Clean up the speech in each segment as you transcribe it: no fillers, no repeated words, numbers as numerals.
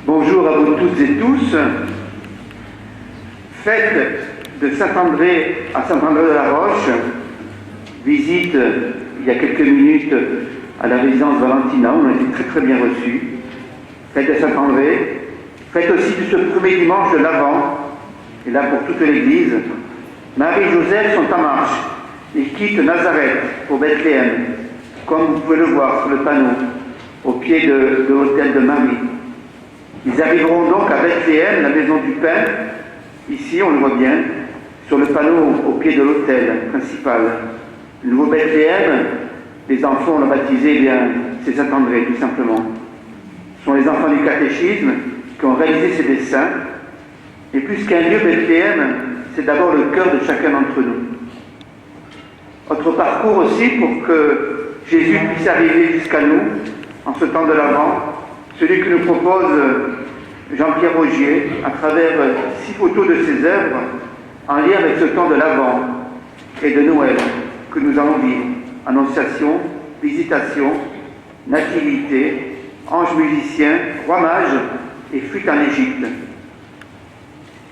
Bonjour à vous toutes et tous. Fête de Saint-André à Saint-André-de-la-Roche. Visite il y a quelques minutes à la résidence Valentina. On a été très bien reçus. Fête de Saint-André. Fête aussi de ce premier dimanche de l'Avent. Et là pour toute l'Église. Marie et Joseph sont en marche. Ils quittent Nazareth pour Bethléem, comme vous pouvez le voir sur le panneau, au pied de l'autel de Marie. Ils arriveront donc à Bethléem, la maison du Pain. Ici, on le voit bien, sur le panneau au pied de l'autel principal. Le nouveau Bethléem, les enfants l'ont baptisé, eh bien, c'est Saint-André, tout simplement. Ce sont les enfants du catéchisme qui ont réalisé ces dessins. Et plus qu'un lieu, Bethléem, c'est d'abord le cœur de chacun d'entre nous. Notre parcours aussi pour que Jésus puisse arriver jusqu'à nous en ce temps de l'Avent, celui que nous propose Jean-Pierre Rogier à travers 6 photos de ses œuvres en lien avec ce temps de l'Avent et de Noël que nous allons vivre. Annonciation, visitation, nativité, ange musicien, roi mage et fuite en Égypte.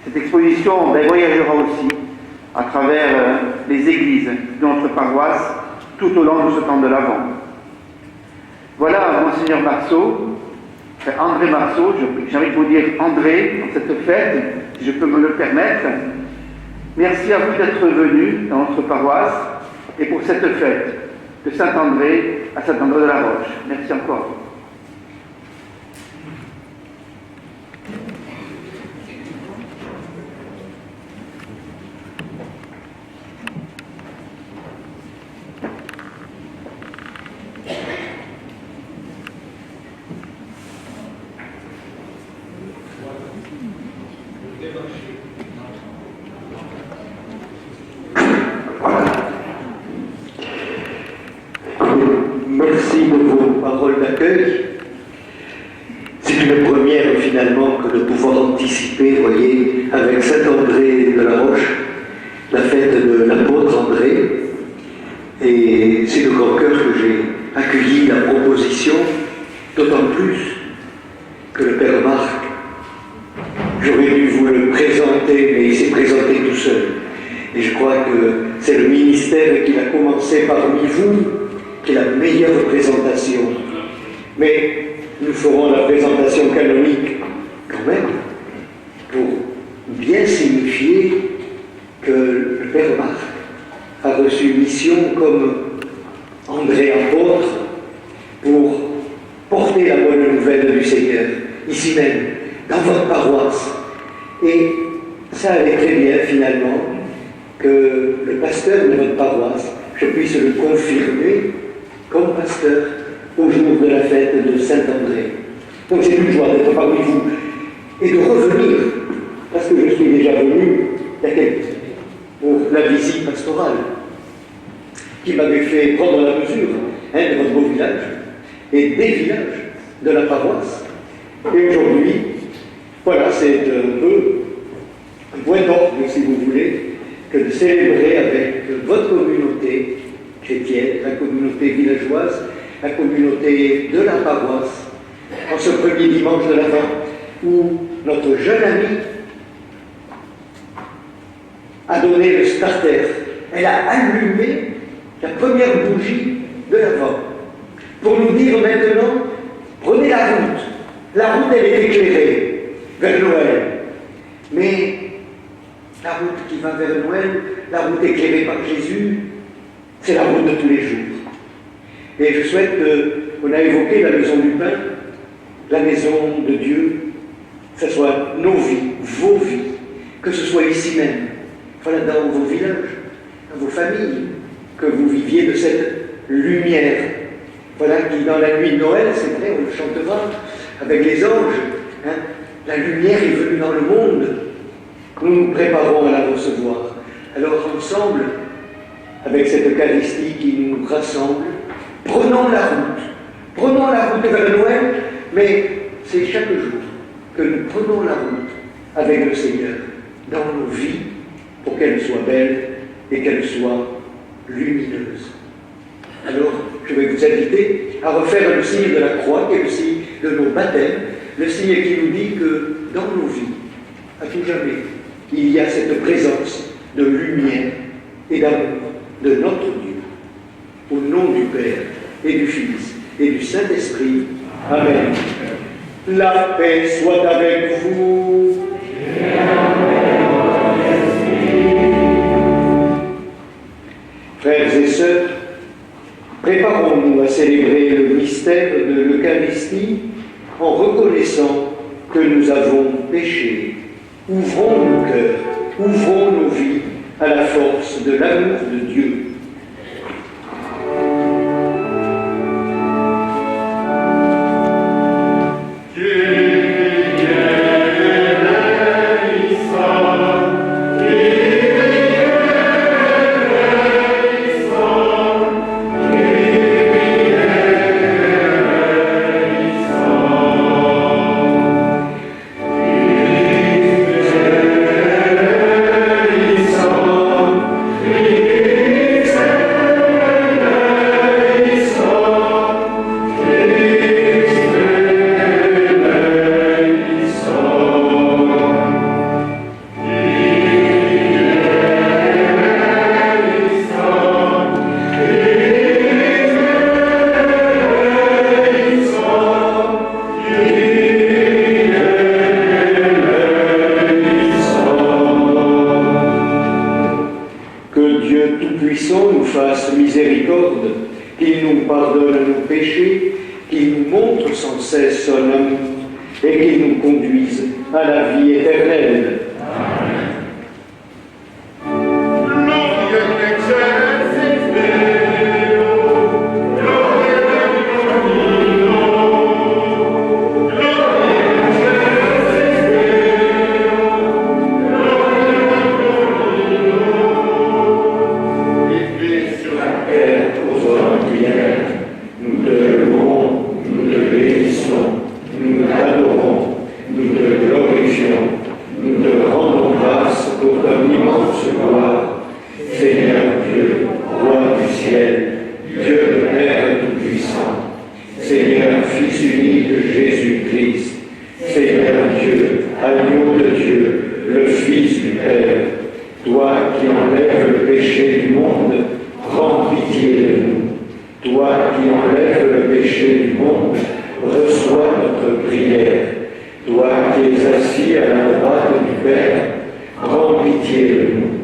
Cette exposition voyagera aussi à travers les églises de notre paroisse tout au long de ce temps de l'Avent. Voilà Monseigneur Marceau, André Marceau, j'ai envie de vous dire André, dans cette fête, si je peux me le permettre. Merci à vous d'être venus dans notre paroisse et pour cette fête de Saint-André à Saint-André-de-la-Roche. Merci encore. de vos paroles d'accueil. C'est une première finalement que de pouvoir anticiper, voyez, avec Saint-André de la Roche, la fête de l'apôtre André. Et c'est de grand cœur que j'ai accueilli la proposition, d'autant plus que le Père Marc, j'aurais dû vous le présenter, mais il s'est présenté tout seul. Et je crois que c'est le ministère qui a commencé parmi vous, qui est la meilleure présentation. Mais nous ferons la présentation canonique quand même, pour bien signifier que le Père Marc a reçu une mission comme André apôtre pour porter la bonne nouvelle du Seigneur, ici même, dans votre paroisse. Et ça allait très bien finalement que le pasteur de votre paroisse, je puisse le confirmer comme pasteur au jour de la fête de Saint-André. Donc c'est une joie d'être parmi vous et de revenir, parce que je suis déjà venu il y a quelques années pour la visite pastorale qui m'avait fait prendre la mesure de votre beau village et des villages de la paroisse. Et aujourd'hui, voilà, c'est un peu un point d'orgue, si vous voulez, que de célébrer avec votre communauté chrétienne, la communauté villageoise, la communauté de la paroisse, en ce premier dimanche de l'Avent, où notre jeune amie a donné le starter. Elle a allumé la première bougie de l'Avent pour nous dire maintenant, prenez la route. La route, elle est éclairée vers Noël. Mais la route qui va vers Noël, la route éclairée par Jésus, c'est la route de tous les jours. Et je souhaite qu'on a évoqué la maison du pain, la maison de Dieu, que ce soit nos vies, vos vies, que ce soit ici même, voilà, dans vos villages, dans vos familles, que vous viviez de cette lumière. Voilà qui, dans la nuit de Noël, c'est vrai, on le chantera avec les anges, hein, la lumière est venue dans le monde, nous nous préparons à la recevoir. Alors ensemble, avec cette Eucharistie qui nous rassemble, prenons la route vers Noël, mais c'est chaque jour que nous prenons la route avec le Seigneur dans nos vies pour qu'elle soit belle et qu'elle soit lumineuse. Alors, je vais vous inviter à refaire le signe de la croix, qui est le signe de nos baptêmes, le signe qui nous dit que dans nos vies, à tout jamais, il y a cette présence de lumière et d'amour de notre Dieu. Au nom du Père et du Fils et du Saint-Esprit. Amen. La paix soit avec vous. Frères et sœurs, préparons-nous à célébrer le mystère de l'Eucharistie en reconnaissant que nous avons péché. Ouvrons nos cœurs, ouvrons nos vies à la force de l'amour de Dieu. Nous te toi qui enlèves le péché du monde, reçois notre prière. Toi qui es assis à la droite du Père, prends pitié de nous,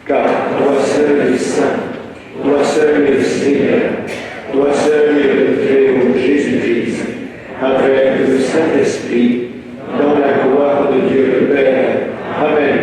car toi seul es saint, toi seul es Seigneur, toi seul es le Très-Haut Jésus-Christ, avec le Saint-Esprit, dans la gloire de Dieu le Père. Amen.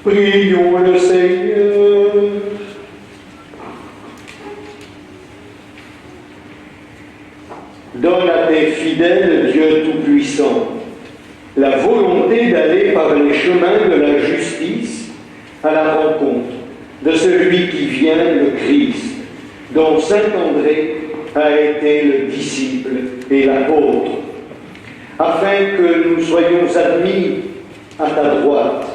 Prions le Seigneur. Donne à tes fidèles, Dieu Tout-Puissant, la volonté d'aller par les chemins de la justice à la rencontre de celui qui vient, le Christ, dont saint André a été le disciple et l'apôtre, afin que nous soyons admis à ta droite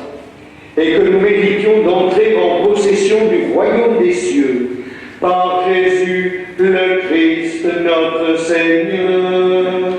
et que nous méritions d'entrer en possession du royaume des cieux par Jésus le Christ notre Seigneur.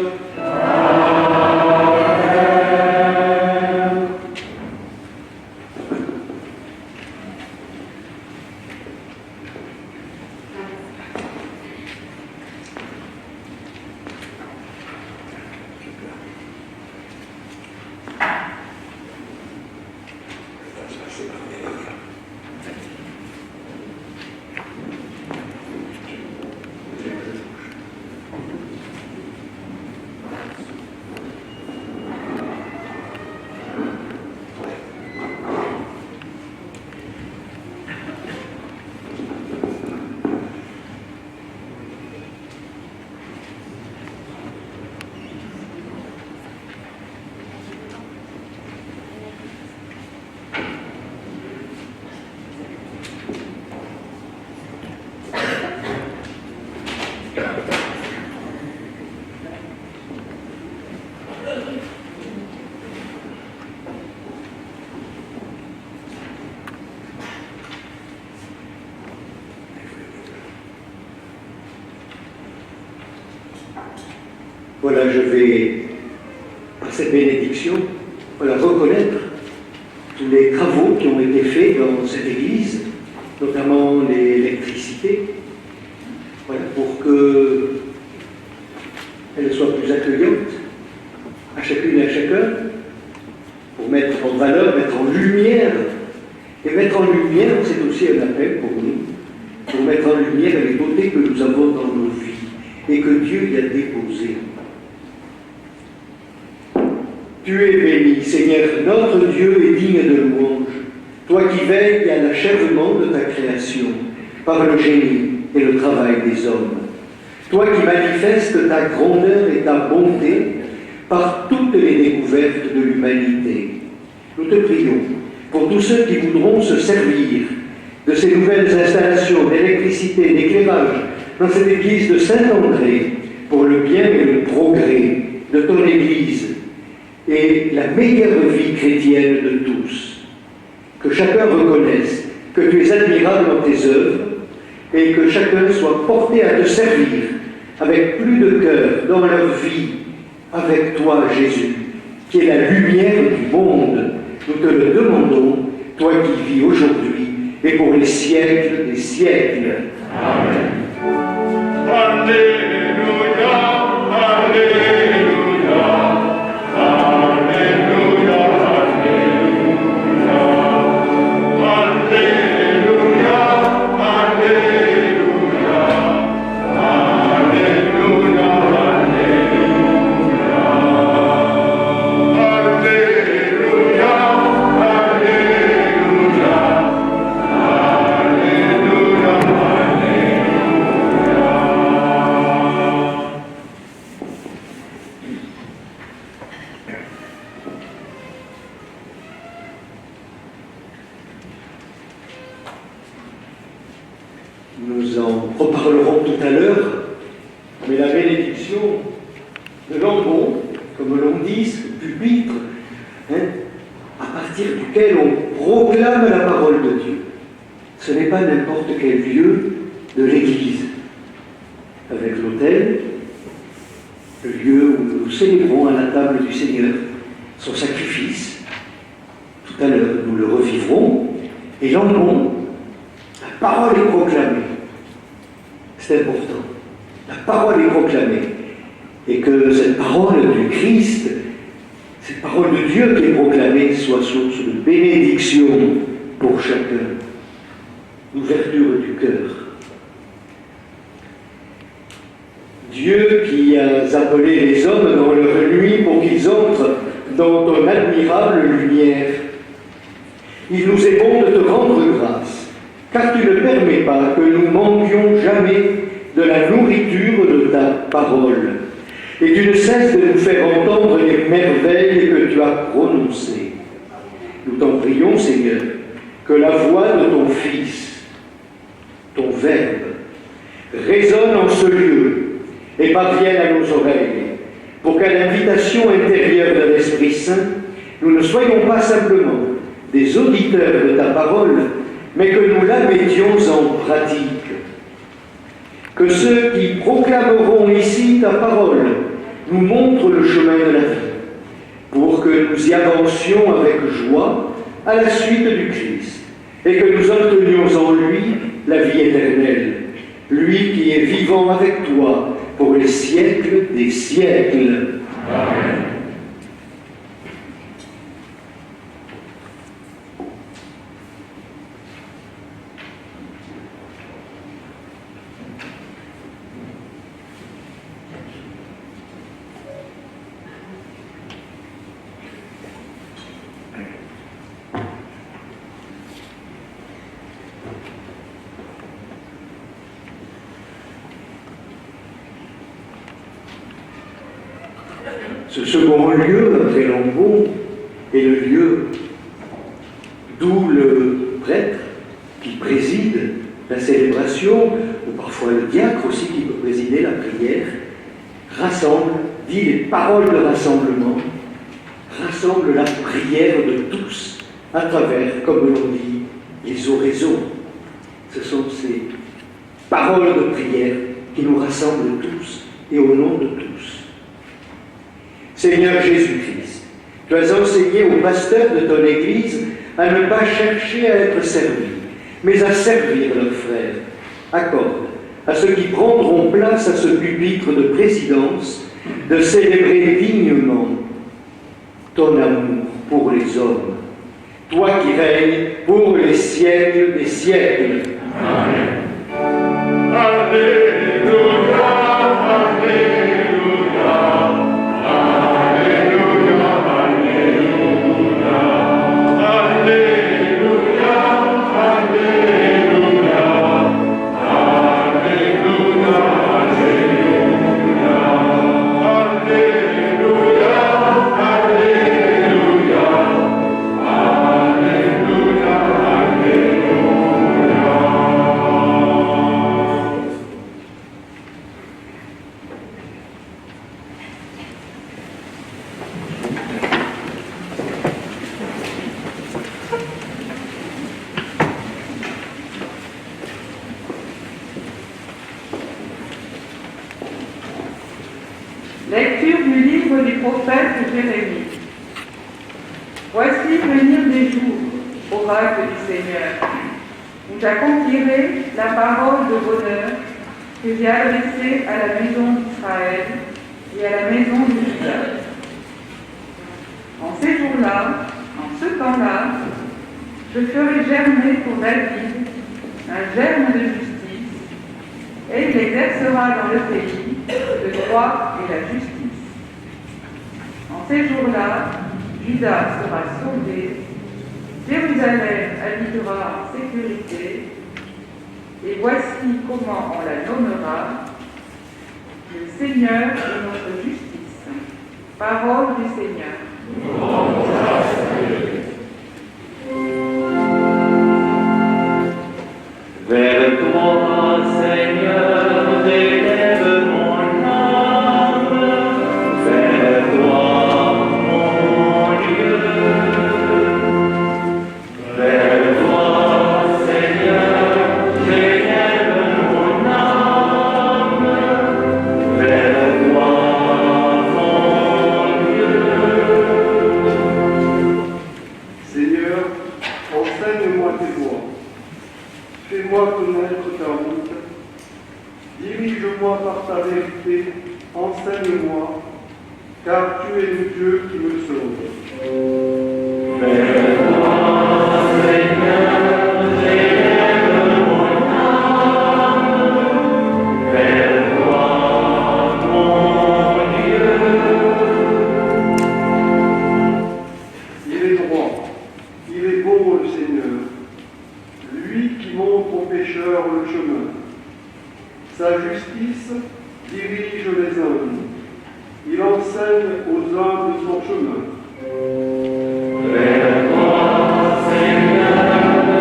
Voilà, je vais, par cette bénédiction, reconnaître tous les travaux qui ont été faits dans cette église, notamment l'électricité, pour qu'elle soit plus accueillante à chacune et à chacun, pour mettre en valeur, mettre en lumière. Et mettre en lumière, c'est aussi un appel pour nous, pour mettre en lumière les beautés que nous avons dans nos vies et que Dieu y a déposées. Tu es béni, Seigneur, notre Dieu est digne de louange, toi qui veilles à l'achèvement de ta création, par le génie et le travail des hommes. Toi qui manifestes ta grandeur et ta bonté par toutes les découvertes de l'humanité. Nous te prions pour tous ceux qui voudront se servir de ces nouvelles installations d'électricité, d'éclairage dans cette église de Saint-André, pour le bien et le progrès de ton église et la meilleure vie chrétienne de tous. Que chacun reconnaisse que tu es admirable dans tes œuvres et que chacun soit porté à te servir avec plus de cœur dans leur vie, avec toi, Jésus, qui est la lumière du monde. Nous te le demandons, toi qui vis aujourd'hui et pour les siècles des siècles. Amen. Alléluia, Alléluia, Alléluia, Alléluia, Alléluia, Alléluia, Nous en reparlerons tout à l'heure, mais la bénédiction de l'ambon, comme l'on dit, ce pupitre, à partir duquel on proclame la parole de ce n'est pas n'importe quel lieu de l'Église, avec l'autel, le lieu où nous célébrons à la table du Seigneur son sacrifice. Tout à l'heure, nous le revivrons, et l'ambon, la parole est proclamée. C'est important. La parole est proclamée. Et que cette parole du Christ, cette parole de Dieu qui est proclamée, soit source de bénédiction pour chacun. L'ouverture du cœur. Dieu qui a appelé les hommes dans leur nuit pour qu'ils entrent dans ton admirable lumière. Il nous est bon de te rendre grâce, car tu ne permets pas que nous manquions jamais de la nourriture de ta parole. Et tu ne cesses de nous faire entendre les merveilles que tu as prononcées. Nous t'en prions, Seigneur, que la voix de ton Fils, ton Verbe, résonne en ce lieu et parvienne à nos oreilles, pour qu'à l'invitation intérieure de l'Esprit Saint, nous ne soyons pas simplement des auditeurs de ta parole, mais que nous la mettions en pratique. Que ceux qui proclameront ici ta parole nous montrent le chemin de la vie, pour que nous y avancions avec joie à la suite du Christ, et que nous obtenions en lui la vie éternelle, lui qui est vivant avec toi pour les siècles des siècles. Amen. Ce second lieu, après l'ambon, est le lieu d'où le prêtre qui préside la célébration, ou parfois le diacre aussi qui peut présider la prière, rassemble, dit les paroles de rassemblement, rassemble la prière de tous à travers, comme l'on dit, les oraisons. Ce sont ces paroles de prière qui nous rassemblent tous et au nom de tous. Seigneur Jésus-Christ, tu as enseigné aux pasteurs de ton Église à ne pas chercher à être servis, mais à servir leurs frères. Accorde à ceux qui prendront place à ce pupitre de présidence de célébrer dignement ton amour pour les hommes, toi qui règnes pour les siècles des siècles. Amen. Alléluia, Alléluia. Lecture du livre du prophète Jérémie. Voici venir des jours, oracle du Seigneur, où j'accomplirai la parole de bonheur que j'ai adressée à la maison d'Israël et à la maison de Juda. En ces jours-là, en ce temps-là, je ferai germer pour David un germe de justice, et il exercera dans le pays le droit et la justice. En ces jours-là, Juda sera sauvé, Jérusalem habitera en sécurité, et voici comment on la nommera: le Seigneur est notre justice. Parole du Seigneur. Vers toi, Seigneur, élève mon âme, vers toi, mon Dieu. Vers toi, Seigneur, à tes voies. Fais-moi connaître ta route. Dirige-moi par ta vérité. Enseigne-moi, car tu es le Dieu qui me sauve. Le chemin. Sa justice dirige les hommes. Il enseigne aux hommes son chemin. Vers toi, Seigneur,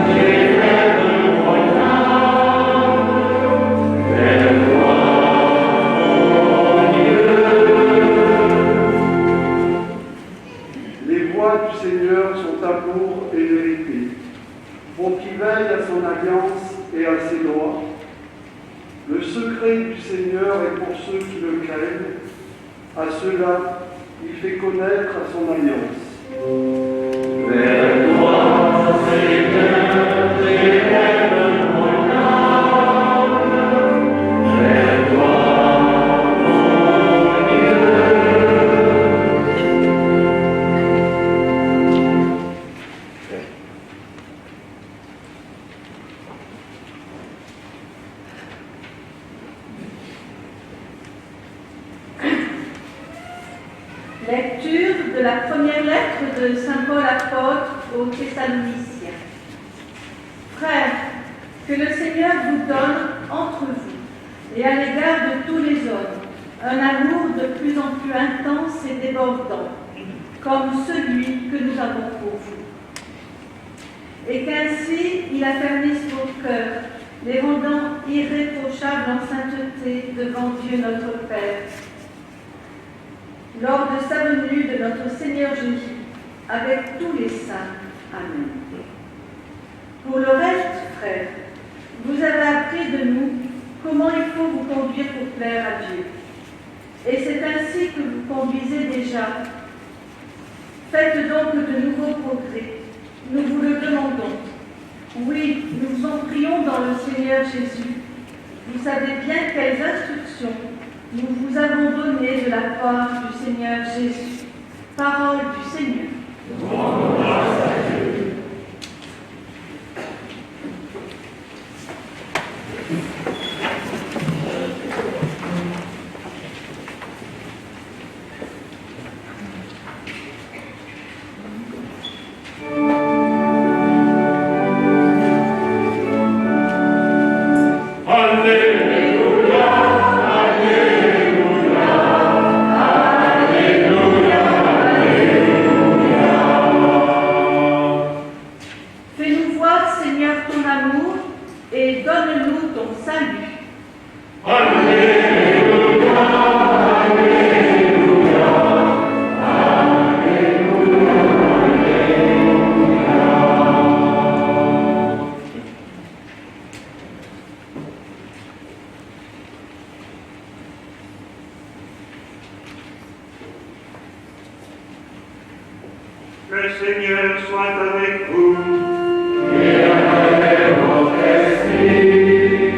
j'élève mon âme. Vers toi, mon Dieu. Les voies du Seigneur sont amour et vérité. Pour qui veille à son alliance et à ses lois. Le secret du Seigneur est pour ceux qui le craignent. À ceux-là, il fait connaître à son alliance. Vers toi, Seigneur, j'élève mon âme. Vers toi, mon Lecture de la première lettre de Saint Paul apôtre aux Thessaloniciens. Frères, que le Seigneur vous donne entre vous et à l'égard de tous les hommes un amour de plus en plus intense et débordant, comme celui que nous avons pour vous. Et qu'ainsi il affermisse vos cœurs, les rendant irréprochables en sainteté devant Dieu notre Père, lors de sa venue de notre Seigneur Jésus, avec tous les saints. Amen. Pour le reste, frères, vous avez appris de nous comment il faut vous conduire pour plaire à Dieu. Et c'est ainsi que vous conduisez déjà. Faites donc de nouveaux progrès. Nous vous le demandons. Oui, nous vous en prions dans le Seigneur Jésus. Vous savez bien quelles instructions nous vous avons donné de la part du Seigneur Jésus. Parole du Seigneur. Le Seigneur soit avec vous. Et avec votre esprit.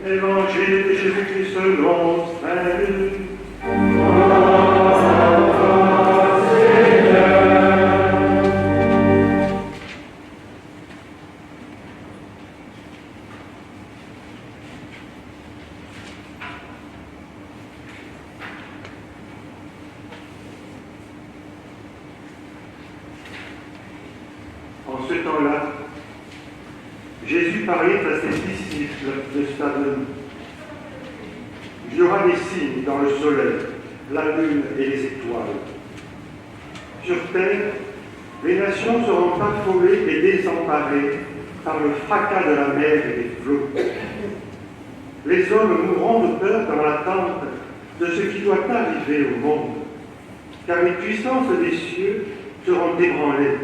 Évangile de Jésus-Christ selon Saint Luc. En ce temps-là, Jésus parlait à ses disciples de sa venue. Il y aura des signes dans le soleil, la lune et les étoiles. Sur terre, les nations seront affolées et désemparées par le fracas de la mer et des flots. Les hommes mourront de peur dans l'attente de ce qui doit arriver au monde, car les puissances des cieux seront ébranlées.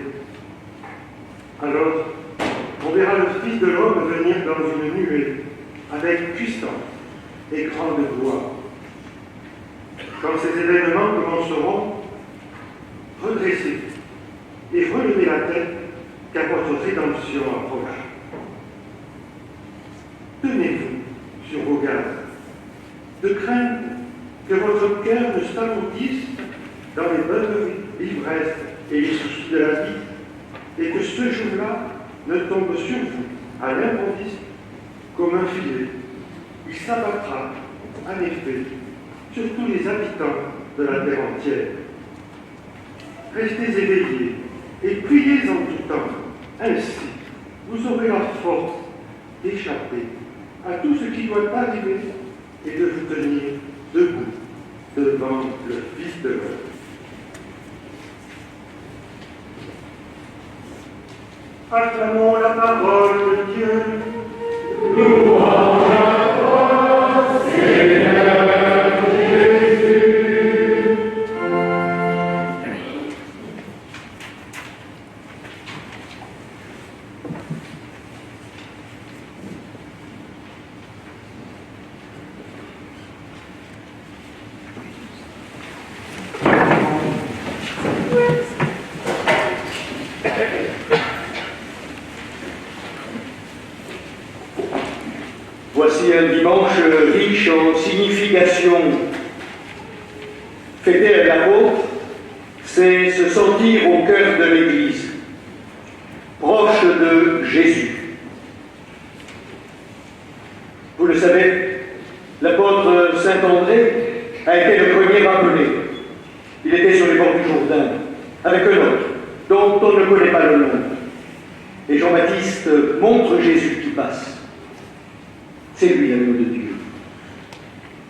Alors, on verra le Fils de l'homme venir dans une nuée, avec puissance et grande gloire. Quand ces événements commenceront, redressez et relevez la tête, car votre rédemption approche. Tenez-vous sur vos gardes, de crainte que votre cœur ne s'alourdisse dans les bonnes l'ivresse et les soucis de la vie, et que ce jour-là ne tombe sur vous à l'improviste comme un filet. Il s'abattra, en effet, sur tous les habitants de la terre entière. Restez éveillés et priez en tout temps. Ainsi, vous aurez la force d'échapper à tout ce qui doit arriver et de vous tenir debout devant le Fils de l'homme. Acclamons la parole de Dieu. Louange à toi, Seigneur Jésus. Voici un dimanche riche en signification. Fêter à l'apôtre, c'est se sentir au cœur de l'Église, proche de Jésus. Vous le savez, l'apôtre Saint André a été le premier appelé. Il était sur les bords du Jourdain, avec un autre, dont on ne connaît pas le nom. Et Jean-Baptiste montre Jésus qui passe. C'est lui l'agneau de Dieu.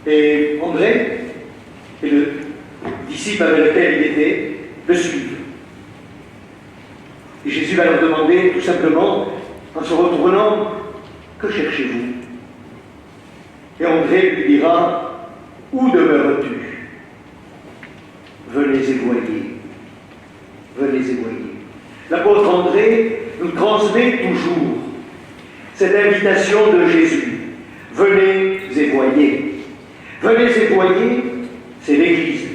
Et André, et le disciple avec lequel il était, le suivent. Et Jésus va leur demander tout simplement, en se retournant, que cherchez-vous? Et André lui dira, où demeures-tu? Venez et voyez. Venez et voyez. L'apôtre André nous transmet toujours cette invitation de Jésus. Venez et voyez. Venez et voyez, c'est l'Église.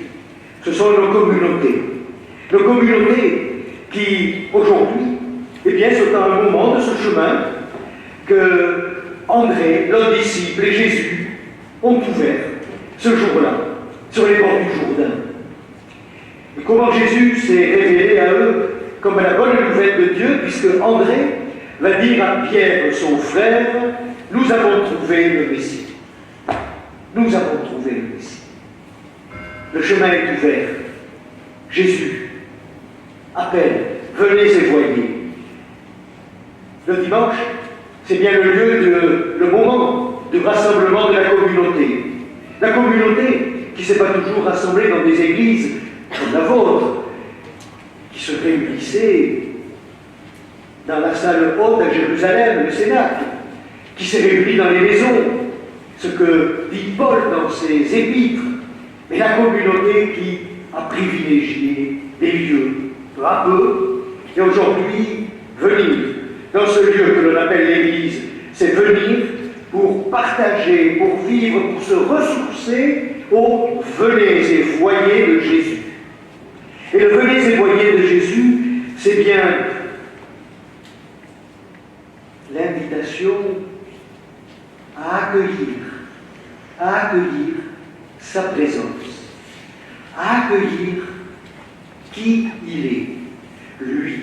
Ce sont nos communautés. Nos communautés qui, aujourd'hui, eh bien, sont à un moment de ce chemin que André, l'un disciple, et Jésus ont ouvert ce jour-là, sur les bords du Jourdain. Et comment Jésus s'est révélé à eux comme la bonne nouvelle de Dieu, puisque André va dire à Pierre, son frère, nous avons trouvé le Messie. Nous avons trouvé le Messie. Le chemin est ouvert. Jésus appelle, venez et voyez. Le dimanche, c'est bien le lieu, le moment du rassemblement de la communauté. La communauté qui ne s'est pas toujours rassemblée dans des églises comme la vôtre, qui se réunissait dans la salle haute à Jérusalem, le Cénacle, qui s'est réunie dans les maisons, ce que dit Paul dans ses épîtres, mais la communauté qui a privilégié des lieux, peu à peu, et aujourd'hui, venir dans ce lieu que l'on appelle l'Église, c'est venir pour partager, pour vivre, pour se ressourcer au venez et voyez de Jésus. Et le venez et voyez de Jésus, c'est bien l'invitation à accueillir sa présence, à accueillir qui il est, lui,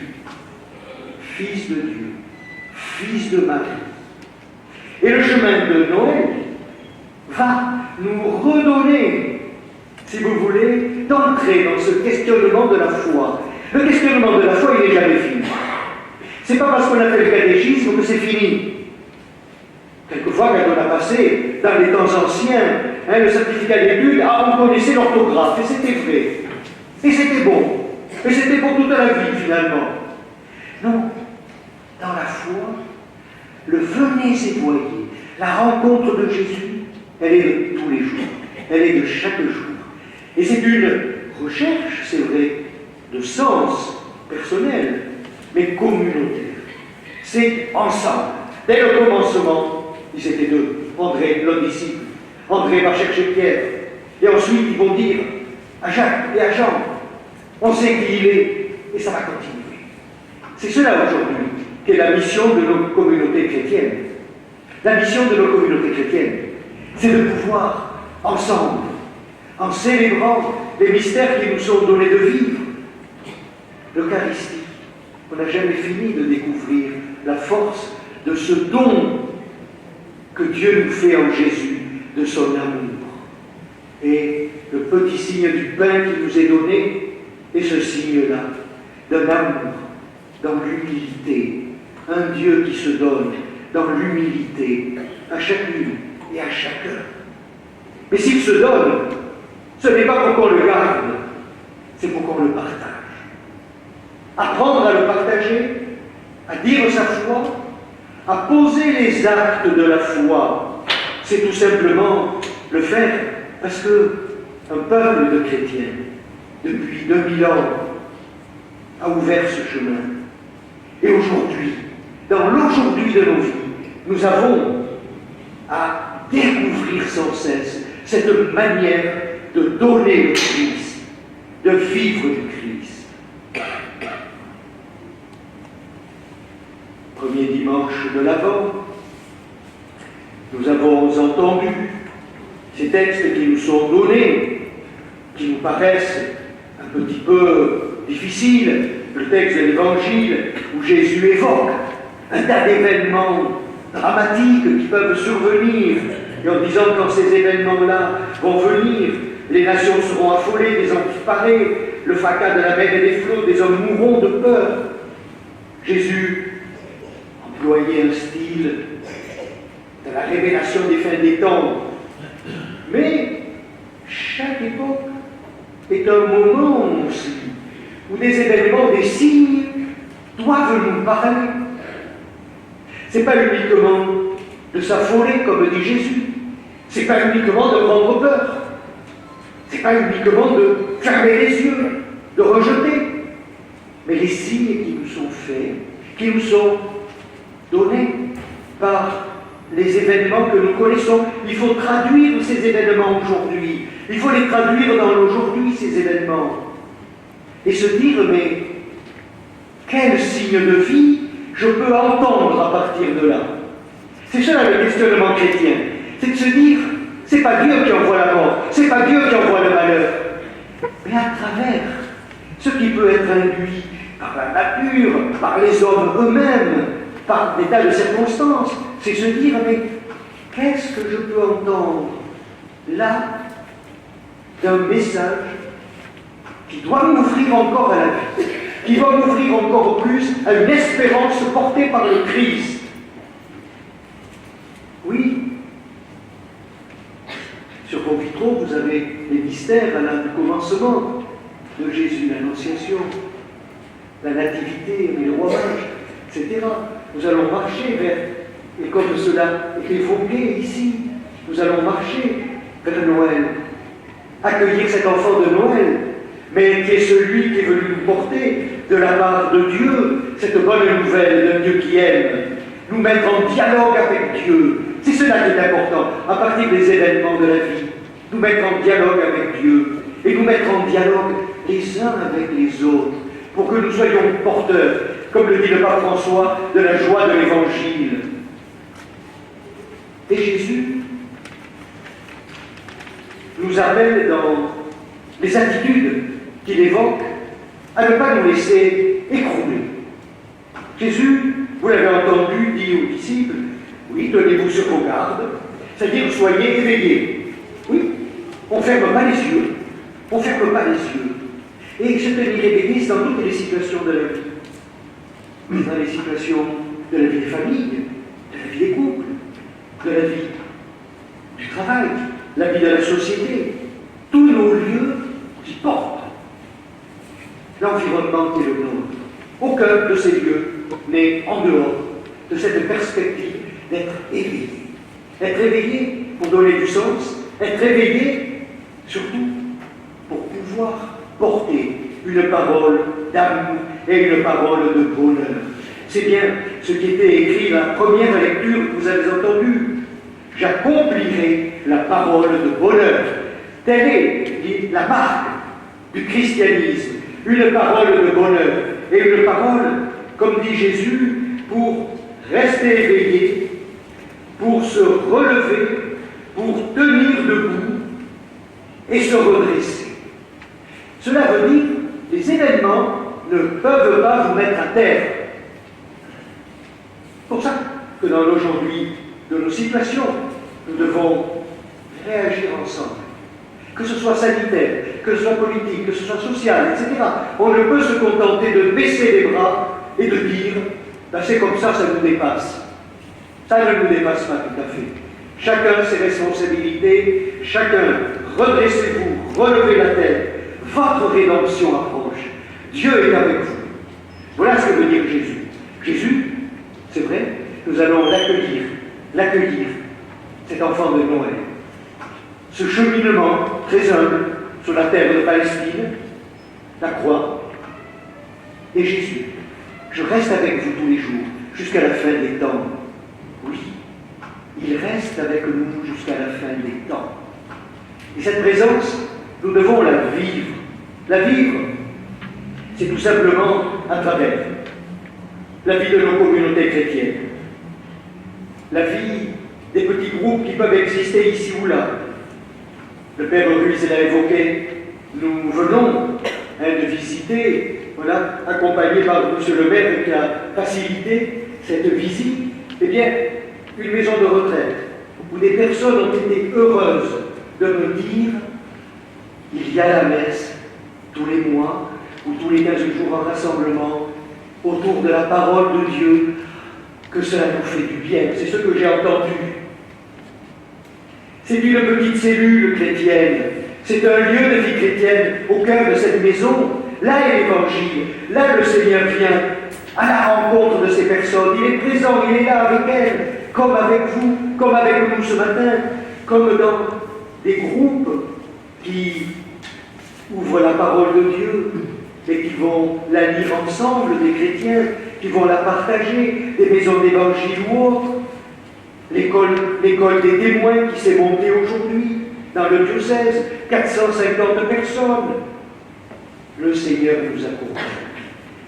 Fils de Dieu, Fils de Marie. Et le chemin de Noël va nous redonner, si vous voulez, d'entrer dans ce questionnement de la foi. Le questionnement de la foi, il n'est jamais fini. C'est pas parce qu'on a fait le catéchisme que c'est fini. Quelquefois, quand on a passé, dans les temps anciens, le certificat d'études, on connaissait l'orthographe, et c'était vrai. Et c'était bon. Et c'était pour toute la vie, finalement. Non. Dans la foi, le venez et voyez, la rencontre de Jésus, elle est de tous les jours. Elle est de chaque jour. Et c'est une recherche, c'est vrai, de sens personnel, mais communautaire. C'est ensemble. Dès le commencement, ils étaient deux. André, l'homme disciple. André va chercher Pierre. Et ensuite, ils vont dire à Jacques et à Jean, on sait qui il est, et ça va continuer. C'est cela aujourd'hui. qu'est la mission de nos communautés chrétiennes. La mission de nos communautés chrétiennes, c'est de pouvoir, ensemble, en célébrant les mystères qui nous sont donnés de vivre, l'Eucharistie, on n'a jamais fini de découvrir la force de ce don que Dieu nous fait en Jésus, de son amour. Et le petit signe du pain qui nous est donné est ce signe-là, d'un amour, dans l'humilité, un Dieu qui se donne dans l'humilité à chacune et à chacun. Mais s'il se donne, ce n'est pas pour qu'on le garde, c'est pour qu'on le partage. Apprendre à le partager, à dire sa foi, à poser les actes de la foi, c'est tout simplement le faire parce qu'un peuple de chrétiens, depuis 2000 ans, a ouvert ce chemin. Et aujourd'hui, dans l'aujourd'hui de nos vies, nous avons à découvrir sans cesse cette manière de donner le Christ, de vivre du Christ. Premier dimanche de l'Avent, nous avons entendu ces textes qui nous sont donnés, qui nous paraissent un petit peu difficiles. Le texte de l'Évangile où Jésus évoque un tas d'événements dramatiques qui peuvent survenir, et en disant que quand ces événements-là vont venir, les nations seront affolées, des anges parés, le fracas de la mer et des flots, des hommes mourront de peur. Jésus employait un style de la révélation des fins des temps. Mais chaque époque est un moment aussi où des événements, des signes doivent nous parler. Ce n'est pas uniquement de s'affoler, comme dit Jésus. Ce n'est pas uniquement de prendre peur. Ce n'est pas uniquement de fermer les yeux, de rejeter. Mais les signes qui nous sont faits, qui nous sont donnés par les événements que nous connaissons, il faut traduire ces événements aujourd'hui. Il faut les traduire dans l'aujourd'hui, ces événements. Et se dire, mais quel signe de vie je peux entendre à partir de là? C'est ça le questionnement chrétien. C'est de se dire, c'est pas Dieu qui envoie la mort, c'est pas Dieu qui envoie le malheur. Mais à travers ce qui peut être induit par la nature, par les hommes eux-mêmes, par des tas de circonstances, c'est se dire, mais qu'est-ce que je peux entendre là d'un message qui doit m'ouvrir encore à la vie, qui doit m'ouvrir encore plus à une espérance portée par le Christ. Oui, sur vos vitraux, vous avez les mystères à du commencement de Jésus, l'Annonciation, la Nativité, les rois mages, etc. Nous allons marcher vers, et comme cela est évoqué ici, nous allons marcher vers Noël, accueillir cet enfant de Noël, mais qui est celui qui est venu nous porter de la part de Dieu, cette bonne nouvelle d'un Dieu qui aime, nous mettre en dialogue avec Dieu. C'est cela qui est important, à partir des événements de la vie, nous mettre en dialogue avec Dieu, et nous mettre en dialogue les uns avec les autres, pour que nous soyons porteurs, comme le dit le pape François, de la joie de l'Évangile. Et Jésus nous appelle dans les attitudes qu'il évoque à ne pas nous laisser écrouler. Jésus, vous l'avez entendu, dit aux disciples, oui, tenez-vous sur vos gardes, c'est-à-dire soyez éveillés. Oui, on ne ferme pas les yeux, on ne ferme pas les yeux. Et se tenir éveillé, c'est dans toutes les situations de la vie. Dans les situations de la vie des familles, de la vie des couples, de la vie du travail, la vie de la société, tous nos lieux qui portent l'environnement qui est le nôtre. Aucun de ces lieux n'est en dehors de cette perspective d'être éveillé. Être éveillé pour donner du sens, être éveillé surtout pour pouvoir porter une parole d'amour et une parole de bonheur. C'est bien ce qui était écrit dans la première lecture que vous avez entendue. J'accomplirai la parole de bonheur. Telle est la marque du christianisme. Une parole de bonheur. Et une parole, comme dit Jésus, pour et se redresser. Cela veut dire que les événements ne peuvent pas vous mettre à terre. C'est pour ça que dans l'aujourd'hui de nos situations, nous devons réagir ensemble. Que ce soit sanitaire, que ce soit politique, que ce soit social, etc. On ne peut se contenter de baisser les bras et de dire ben c'est comme ça nous dépasse. Ça ne nous dépasse pas tout à fait. Chacun ses responsabilités, chacun, redressez-vous, relevez la tête. Votre rédemption approche. Dieu est avec vous. Voilà ce que veut dire Jésus. Jésus, c'est vrai, nous allons l'accueillir, cet enfant de Noël. Ce cheminement très humble sur la terre de Palestine, la croix, et Jésus. Je reste avec vous tous les jours, jusqu'à la fin des temps. Oui, il reste avec nous jusqu'à la fin des temps. Et cette présence, nous devons la vivre. La vivre, c'est tout simplement à travers la vie de nos communautés chrétiennes, la vie des petits groupes qui peuvent exister ici ou là. Le Père Ruiz l'a évoqué, nous venons de visiter, voilà, accompagné par M. le maire qui a facilité cette visite, eh bien, une maison de retraite où des personnes ont été heureuses de me dire il y a la messe tous les mois ou tous les 15 jours en rassemblement autour de la parole de Dieu, que cela nous fait du bien. C'est ce que j'ai entendu. C'est une petite cellule chrétienne, c'est un lieu de vie chrétienne au cœur de cette maison. Là est l'Évangile, là le Seigneur vient à la rencontre de ces personnes. Il est présent, il est là avec elles, comme avec vous, comme avec nous ce matin, comme dans des groupes qui ouvrent la parole de Dieu et qui vont la lire ensemble, des chrétiens, qui vont la partager, des maisons d'évangile ou autres. L'école des témoins qui s'est montée aujourd'hui dans le diocèse, 450 personnes. Le Seigneur nous accompagne.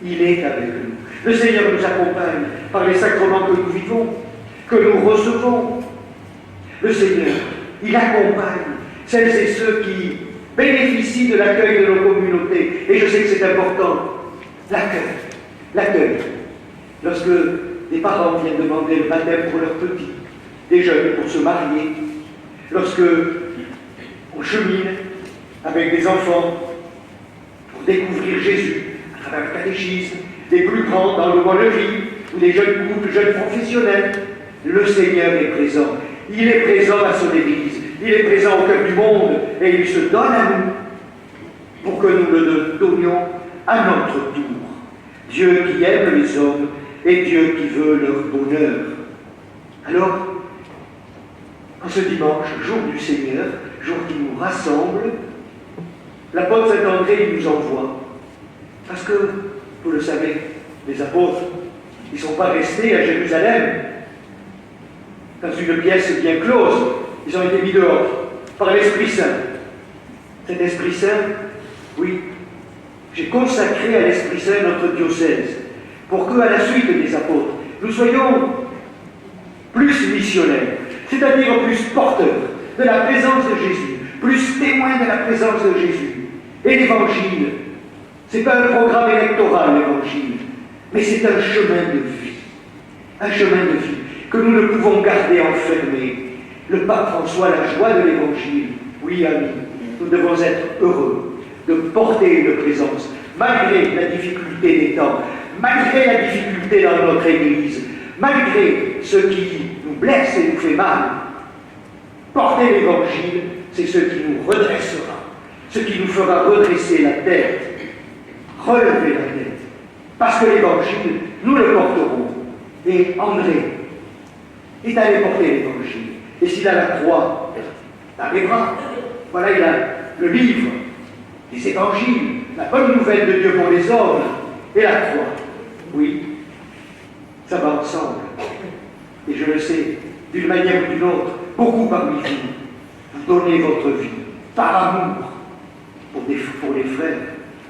Il est avec nous. Le Seigneur nous accompagne par les sacrements que nous vivons, que nous recevons. Le Seigneur, il accompagne celles et ceux qui bénéficient de l'accueil de nos communautés. Et je sais que c'est important. L'accueil. Lorsque des parents viennent demander le baptême pour leurs petits, des jeunes pour se marier, lorsque on chemine avec des enfants pour découvrir Jésus à travers le catéchisme, des plus grands dans le mois de vie, ou des jeunes couples, jeunes professionnels, le Seigneur est présent. Il est présent à son Église, il est présent au cœur du monde, et il se donne à nous pour que nous le donnions à notre tour. Dieu qui aime les hommes et Dieu qui veut leur bonheur. Alors, en ce dimanche, jour du Seigneur, jour qui nous rassemble, l'apôtre Saint-André nous envoie. Parce que, vous le savez, les apôtres, ils ne sont pas restés à Jérusalem, dans une pièce bien close. Ils ont été mis dehors par l'Esprit Saint. Cet Esprit Saint, oui, j'ai consacré à l'Esprit Saint notre diocèse, pour qu'à la suite des apôtres, nous soyons plus missionnaires, c'est-à-dire plus porteurs de la présence de Jésus, plus témoins de la présence de Jésus. Et l'Évangile, ce n'est pas un programme électoral, l'Évangile, mais c'est un chemin de vie. Un chemin de vie que nous ne pouvons garder enfermé. Le pape François, la joie de l'Évangile. Oui, amis, nous devons être heureux de porter une présence, malgré la difficulté des temps, malgré la difficulté dans notre Église, malgré ce qui nous blesse et nous fait mal. Porter l'Évangile, c'est ce qui nous redressera, ce qui nous fera redresser la tête, relever la tête. Parce que l'Évangile, nous le porterons. Et André est allé porter l'Évangile. Et s'il a la croix dans les bras, voilà, il a le livre des Évangiles, la bonne nouvelle de Dieu pour les hommes, et la croix. Oui, ça va ensemble. Et je le sais, d'une manière ou d'une autre, beaucoup parmi vous donnez votre vie par amour pour les frères,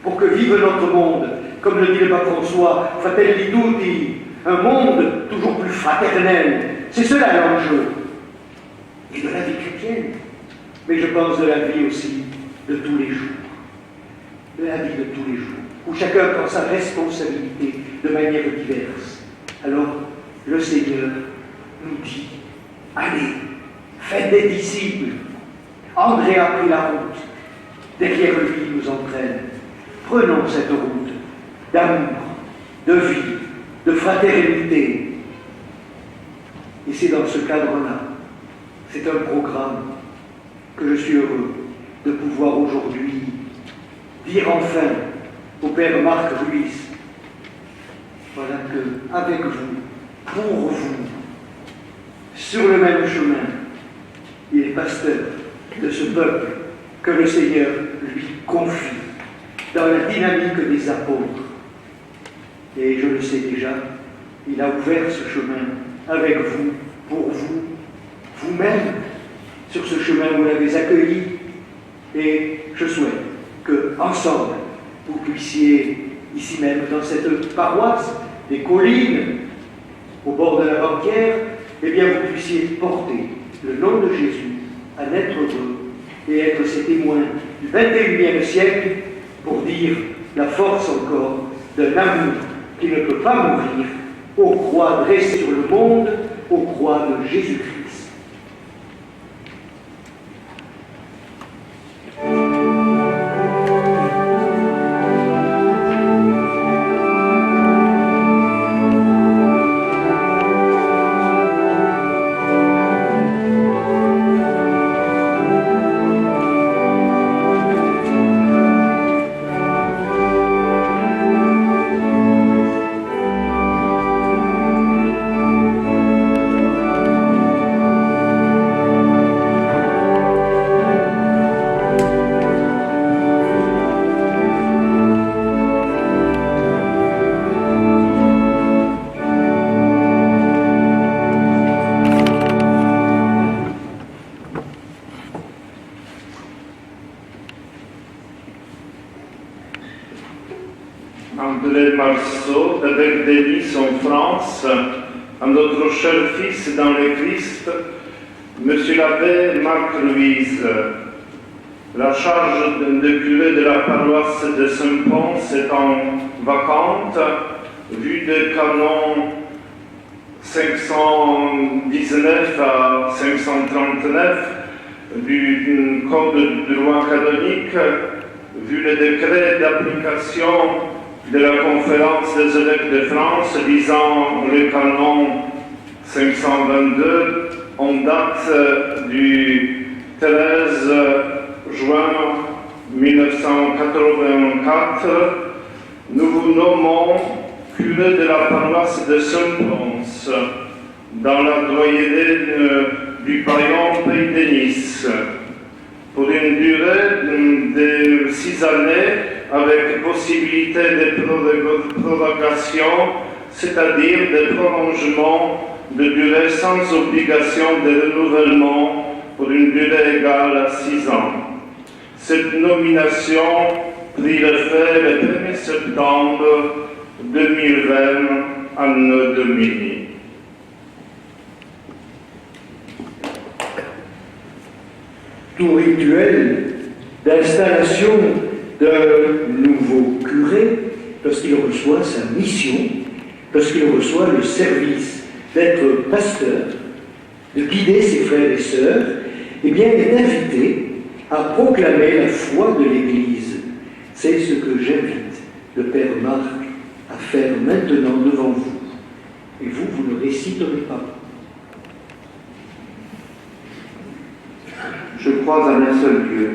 pour que vive notre monde, comme le dit le pape François, Fratelli Tutti, un monde toujours plus fraternel. C'est cela l'enjeu. Et de la vie chrétienne, mais je pense de la vie aussi de tous les jours. La vie de tous les jours, où chacun prend sa responsabilité de manière diverse. Alors, le Seigneur nous dit, allez, faites des disciples. André a pris la route. Derrière lui, il nous entraîne. Prenons cette route d'amour, de vie, de fraternité. Et c'est dans ce cadre-là, c'est un programme que je suis heureux de pouvoir aujourd'hui dire enfin au Père Marc Ruiz, voilà que, avec vous, pour vous, sur le même chemin, il est pasteur de ce peuple que le Seigneur lui confie dans la dynamique des apôtres. Et je le sais déjà, il a ouvert ce chemin avec vous, pour vous, vous-même, sur ce chemin vous l'avez accueilli. Et je souhaite que, ensemble, vous puissiez, ici même, dans cette paroisse des collines, au bord de la banquière, eh bien, vous puissiez porter le nom de Jésus à naître heureux et être ces témoins du XXIe siècle pour dire la force encore d'un amour qui ne peut pas mourir, aux croix dressées sur le monde, aux croix de Jésus-Christ. André Marceau, avec Denis en France, à notre cher fils dans le Christ, Monsieur l'abbé Marc Ruiz. La charge de curé de la paroisse de Saint-Pons étant vacante, vu des canons 519 à 539 du Code de droit canonique, vu le décret d'application de la Conférence des évêques de France visant le canon 522 en date du 13 juin 1984, nous vous nommons curé de la paroisse de Saint-Pons dans la doyenné du Paillon Pays de Nice pour une durée de 6 années avec possibilité de prorogation, c'est-à-dire de prolongement de durée sans obligation de renouvellement pour une durée égale à 6 ans. Cette nomination prit effet le 1er septembre 2020, anno Domini. Tout rituel d'installation d'un nouveau curé, lorsqu'il reçoit sa mission, lorsqu'il reçoit le service d'être pasteur, de guider ses frères et sœurs, eh bien, est invité à proclamer la foi de l'Église. C'est ce que j'invite le Père Marc à faire maintenant devant vous. Et vous, vous ne réciterez pas. Je crois en un seul Dieu,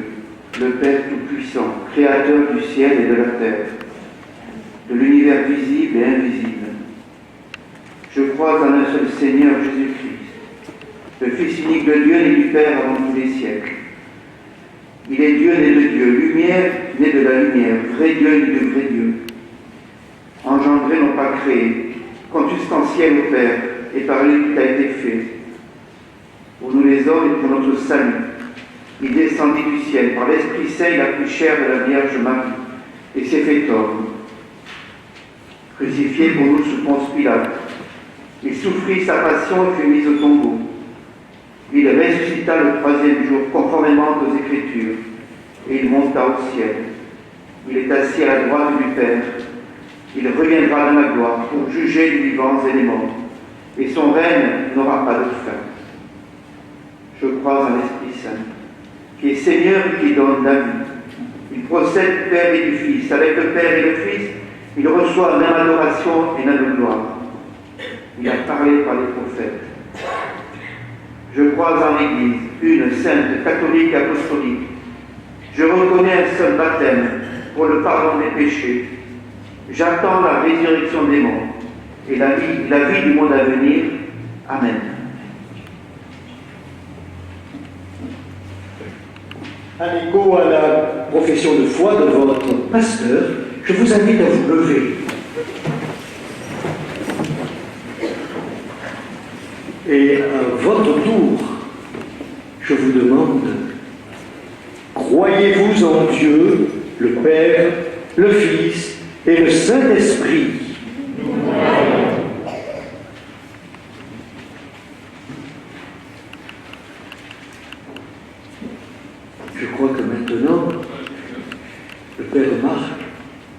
le Père Tout-Puissant, Créateur du ciel et de la terre, de l'univers visible et invisible. Je crois en un seul Seigneur Jésus-Christ, le Fils unique de Dieu né du Père avant tous les siècles. Il est Dieu né de Dieu, lumière né de la lumière, vrai Dieu né de vrai Dieu. Engendré, non pas créé, consubstantiel au Père, et par lui tout a été fait. Pour nous les hommes et pour notre salut, il descendit du ciel par l'Esprit Saint, la plus chère de la Vierge Marie, et s'est fait homme. Crucifié pour nous sous Ponce Pilate, il souffrit sa passion et fut mis au tombeau. Il ressuscita le 3e jour, conformément aux Écritures. et il monta au ciel. Il est assis à la droite du Père. Il reviendra dans la gloire pour juger les vivants et les morts, et son règne n'aura pas de fin. Je crois en l'Esprit Saint, qui est Seigneur et qui donne la vie. Il procède du Père et du Fils. Avec le Père et le Fils, il reçoit même adoration et même gloire. Il a parlé par les prophètes. Je crois en l'Église, une sainte, catholique, apostolique. Je reconnais un seul baptême pour le pardon des péchés. J'attends la résurrection des morts et la vie du monde à venir. Amen. En écho à la profession de foi de votre pasteur, je vous invite à vous lever. Et à votre tour, je vous demande, croyez-vous en Dieu, le Père, le Fils et le Saint-Esprit? Je crois que maintenant, le Père Marc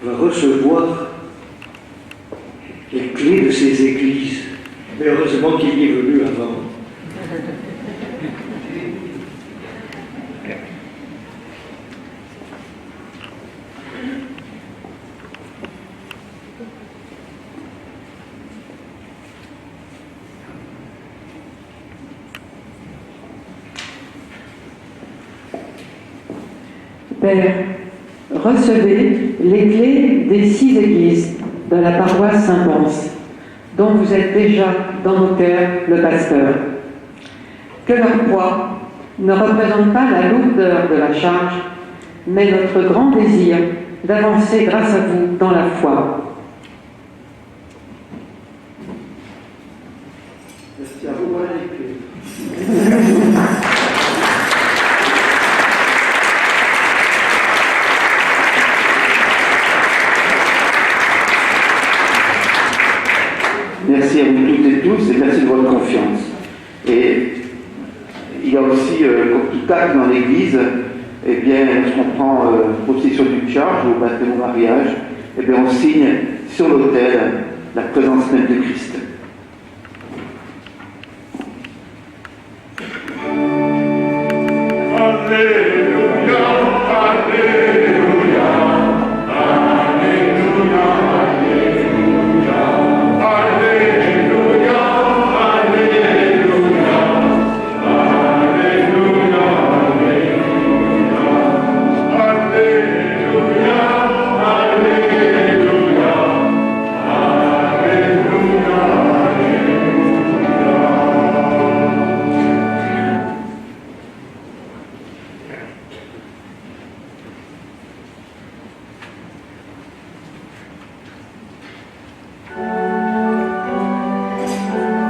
va recevoir les clés de ces églises. Mais heureusement qu'il y est venu avant. Père, recevez les clés des 6 églises de la paroisse Saint-Pons, dont vous êtes déjà dans nos cœurs le pasteur. Que leur poids ne représente pas la lourdeur de la charge, mais notre grand désir d'avancer grâce à vous dans la foi. Merci à vous, voilà les clés. Merci à vous toutes et tous et merci de votre confiance. Et il y a aussi, comme tout acte dans l'Église, eh bien, lorsqu'on prend possession d'une charge ou au baptême au mariage, eh bien, on signe sur l'autel la présence même de Christ. Alléluia, Alléluia, Alléluia, Alléluia, Alléluia, Alléluia, Alléluia,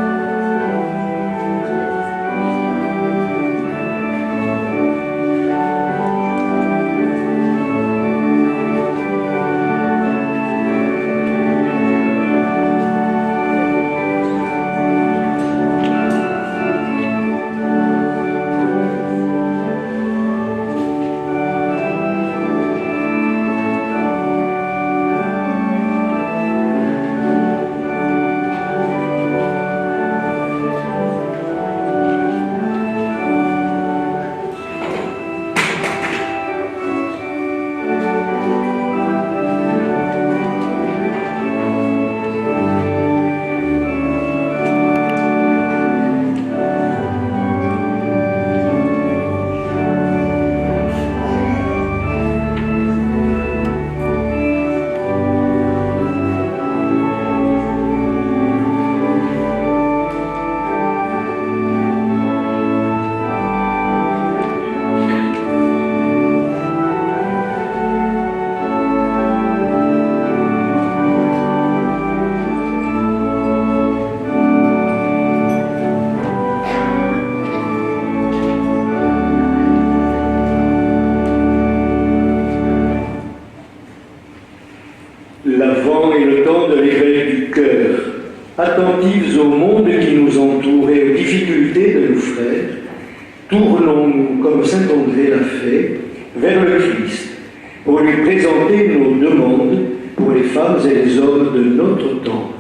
Alléluia, L'Avent est le temps de l'éveil du cœur, attentifs au monde qui nous entoure et aux difficultés de nos frères. Tournons-nous, comme saint André l'a fait, vers le Christ pour lui présenter nos demandes pour les femmes et les hommes de notre temps.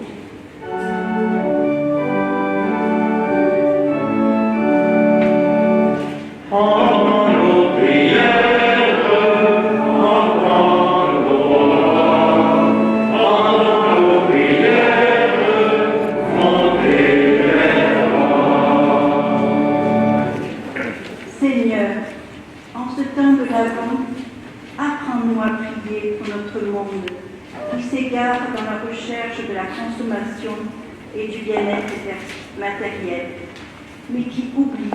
Seigneur, en ce temps de l'Avent, apprends-nous à prier pour notre monde qui s'égare dans la recherche de la consommation et du bien-être matériel, mais qui oublie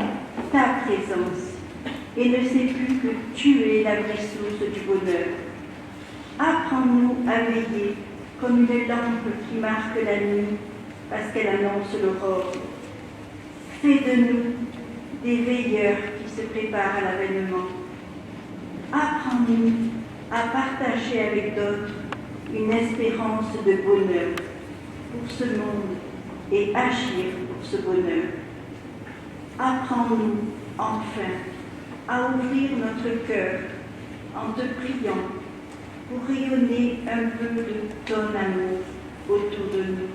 ta présence et ne sait plus que tu es la vraie source du bonheur. Apprends-nous à veiller comme une lampe qui marque la nuit parce qu'elle annonce l'aurore. Fais de nous des veilleurs qui se préparent à l'avènement. Apprends-nous à partager avec d'autres une espérance de bonheur pour ce monde et agir pour ce bonheur. Apprends-nous enfin à ouvrir notre cœur en te priant pour rayonner un peu de ton amour autour de nous,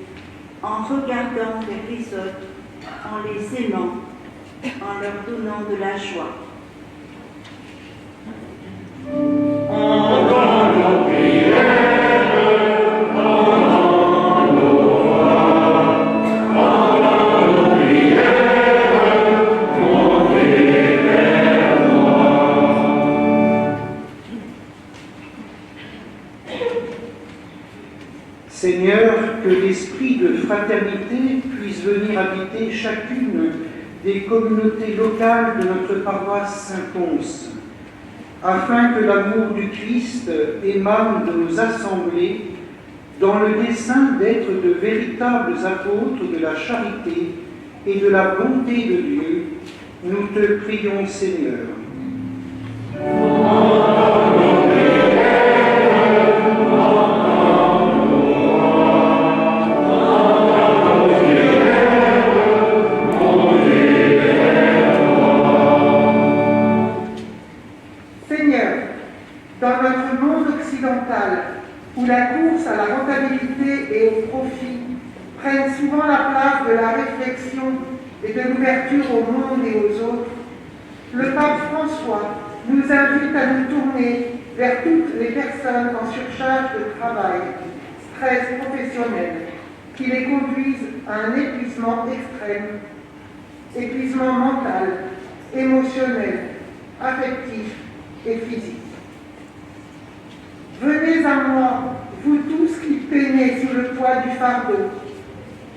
en regardant vers les autres, en les aimant, en leur donnant de la joie. Seigneur, que l'esprit de fraternité puisse venir habiter chacune des communautés locales de notre paroisse Saint-Pons, afin que l'amour du Christ émane de nos assemblées dans le dessein d'être de véritables apôtres de la charité et de la bonté de Dieu. Nous te prions, Seigneur. Dans notre monde occidental, où la course à la rentabilité et au profit prennent souvent la place de la réflexion et de l'ouverture au monde et aux autres, le pape François nous invite à nous tourner vers toutes les personnes en surcharge de travail, stress professionnel, qui les conduisent à un épuisement extrême, épuisement mental, émotionnel, affectif et physique. Venez à moi, vous tous qui peinez sous le poids du fardeau,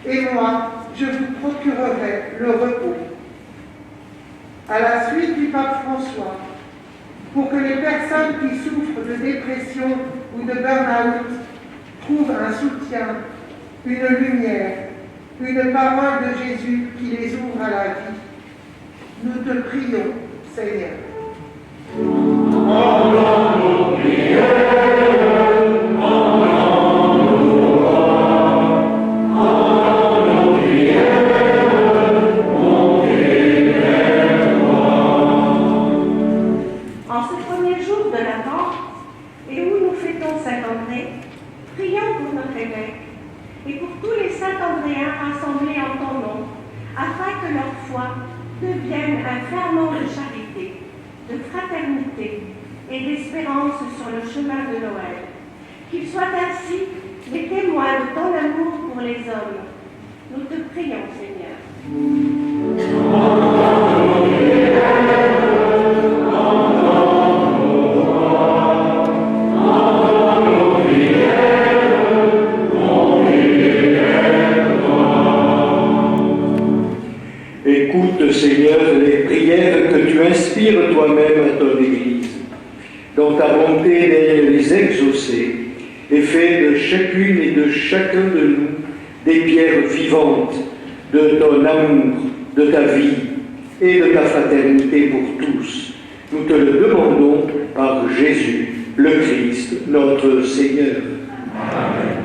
et moi, je vous procurerai le repos. À la suite du pape François, pour que les personnes qui souffrent de dépression ou de burn-out trouvent un soutien, une lumière, une parole de Jésus qui les ouvre à la vie, nous te prions, Seigneur. Et pour tous les Saint-Andréens rassemblés en ton nom, afin que leur foi devienne un ferment de charité, de fraternité et d'espérance sur le chemin de Noël. Qu'ils soient ainsi les témoins de ton amour pour les hommes. Nous te prions, Seigneur. Écoute, Seigneur, les prières que tu inspires toi-même à ton Église, dont ta bonté d'aide les exaucer, et fais de chacune et de chacun de nous des pierres vivantes de ton amour, de ta vie et de ta fraternité pour tous. Nous te le demandons par Jésus, le Christ, notre Seigneur. Amen.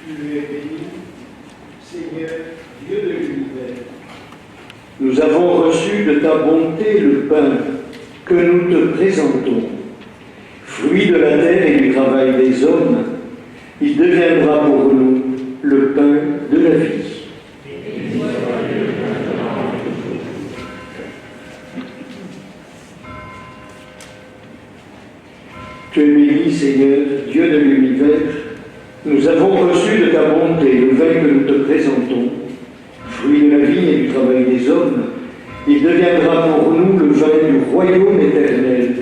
Tu es béni, Seigneur, Dieu de l'univers. Nous avons reçu de ta bonté le pain que nous te présentons. Fruit de la terre et du travail des hommes, il deviendra pour nous le pain de la vie. Tu es béni, Seigneur, Dieu de l'univers. Nous avons reçu de ta bonté le vin que nous te présentons. Fruit de la vie et du travail des hommes, il deviendra pour nous le vin du royaume éternel.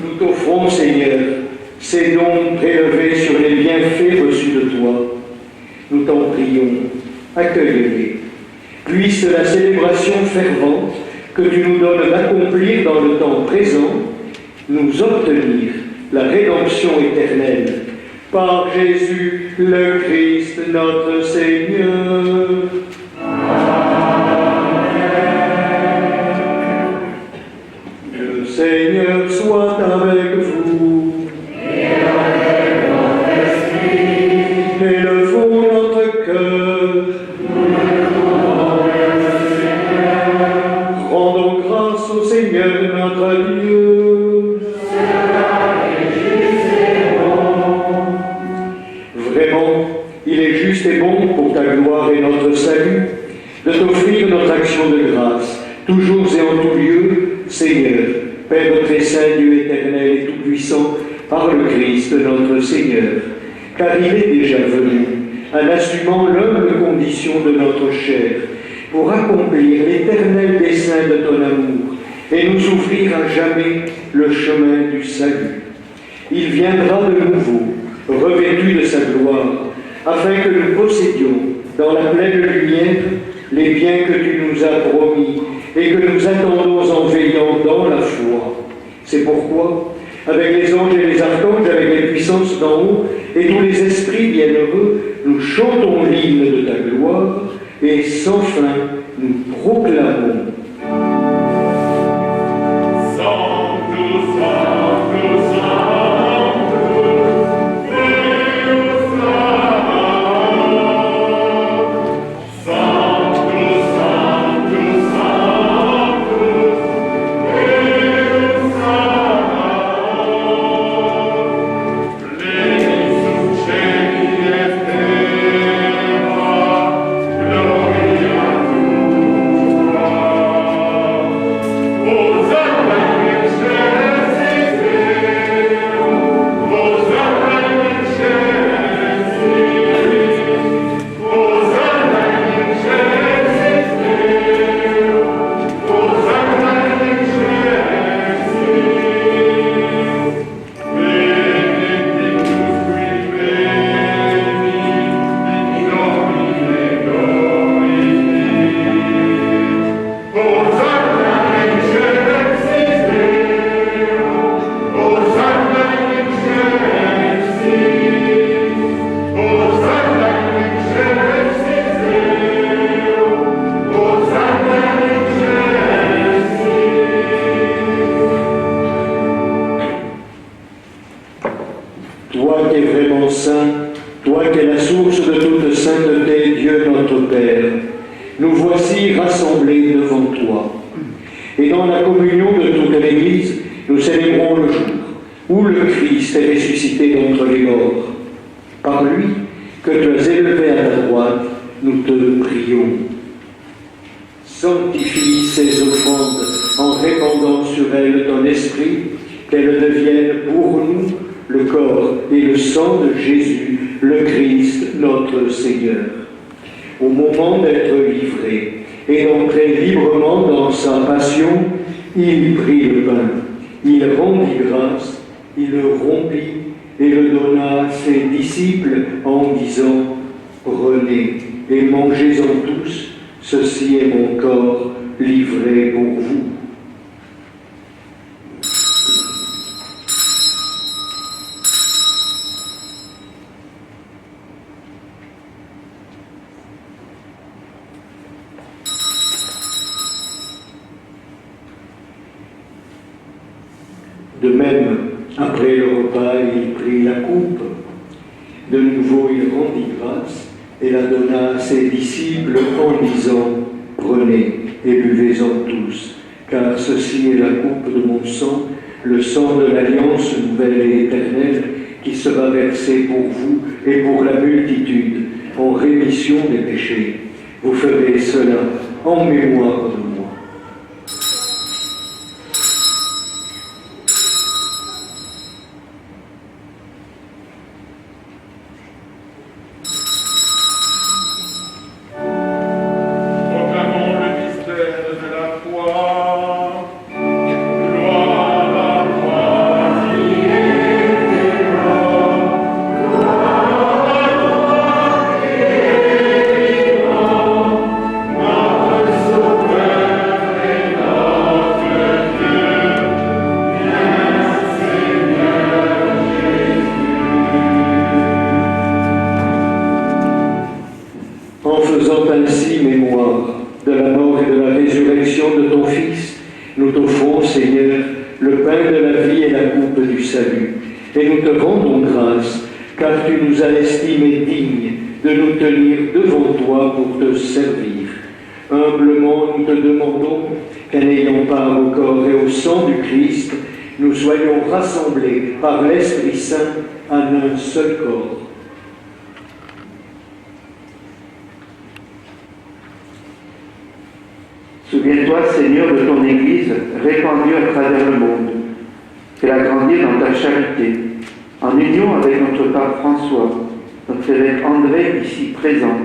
Nous t'offrons, Seigneur, ces dons prélevés sur les bienfaits reçus de toi. Nous t'en prions, accueille-les. Puisse la célébration fervente que tu nous donnes d'accomplir dans le temps présent nous obtenir la rédemption éternelle. Par Jésus le Christ, notre Seigneur. Le Seigneur soit avec vous. Et avec votre esprit. Élevons notre cœur. Nous le trouvons le Seigneur. Rendons grâce au Seigneur notre Dieu. Cela est juste et bon. Vraiment, il est juste et bon pour ta gloire et notre salut de t'offrir notre action de grâce, toujours et en tout lieu, Seigneur, Père très saint, Dieu éternel et tout-puissant, par le Christ notre Seigneur, car il est déjà venu, en assumant l'humble condition de notre chair, pour accomplir l'éternel dessein de ton amour et nous ouvrir à jamais le chemin du salut. Il viendra de nouveau, revêtu de sa gloire, afin que nous possédions dans la pleine lumière les biens que tu nous as promis et que nous attendons en veillant dans la foi. C'est pourquoi, avec les anges et les archanges, avec les puissances d'en haut et tous les esprits bienheureux, nous chantons l'hymne de ta gloire et sans fin nous proclamons. Toi qui es vraiment saint, toi qui es la source de toute sainteté, Dieu notre Père, nous voici rassemblés devant toi. Et dans la communion de toute l'Église, nous célébrons le jour où le Christ est ressuscité d'entre les morts. Par lui, que tu as élevé à ta droite, nous te prions. Sanctifie ces offrandes en répandant sur elles ton esprit, qu'elles deviennent pour nous le corps et le sang de Jésus, le Christ, notre Seigneur. Au moment d'être livré et d'entrer librement dans sa passion, il prit le pain, il rendit grâce, il le rompit et le donna à ses disciples en disant « Prenez et mangez-en tous, ceci est mon corps livré pour vous. » De même, après le repas, il prit la coupe. De nouveau, il rendit grâce et la donna à ses disciples en disant « Prenez et buvez-en tous, car ceci est la coupe de mon sang, le sang de l'alliance nouvelle et éternelle, qui sera versé pour vous et pour la multitude, en rémission des péchés. Vous ferez cela en mémoire de moi. » Rassemblés par l'Esprit Saint en un seul corps. Souviens-toi, Seigneur, de ton Église répandue à travers le monde. Fais-la grandir dans ta charité, en union avec notre pape François, notre évêque André, ici présent,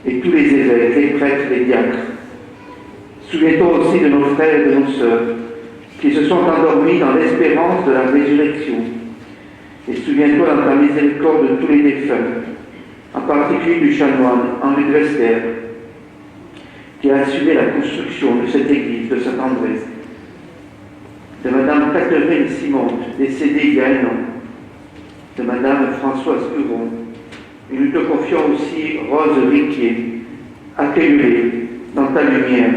et tous les évêques, les prêtres, les diacres. Souviens-toi aussi de nos frères et de nos sœurs, qui se sont endormis dans l'espérance de la résurrection. Et souviens-toi dans ta miséricorde de tous les défunts, en particulier du chanoine Henri Drester, qui a assumé la construction de cette église de Saint-André, de Madame Catherine Simon, décédée il y a 1 an, de Madame Françoise Huron, et nous te confions aussi Rose Riquier, accueille-les dans ta lumière,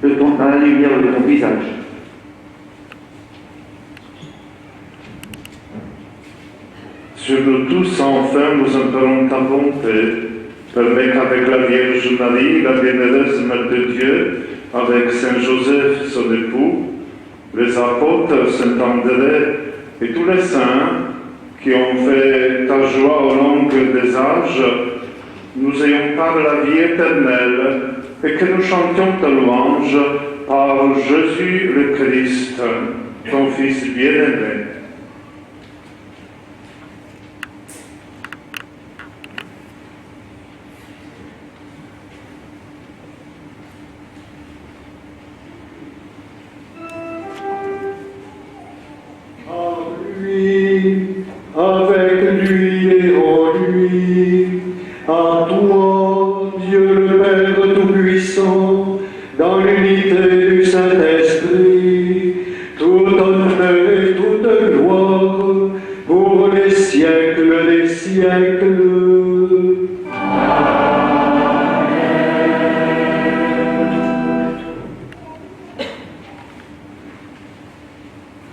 dans la lumière de ton visage. Sur nous tous, enfin, nous implorons ta bonté. Permets qu'avec la Vierge Marie, la bienheureuse Mère de Dieu, avec Saint Joseph, son époux, les apôtres, Saint André et tous les saints qui ont fait ta joie au long des âges, nous ayons part la vie éternelle et que nous chantions ta louange par Jésus le Christ, ton Fils bien-aimé. Avec lui et en lui, à toi, Dieu le Père Tout-Puissant, dans l'unité du Saint-Esprit, tout honneur et toute gloire, pour les siècles des siècles.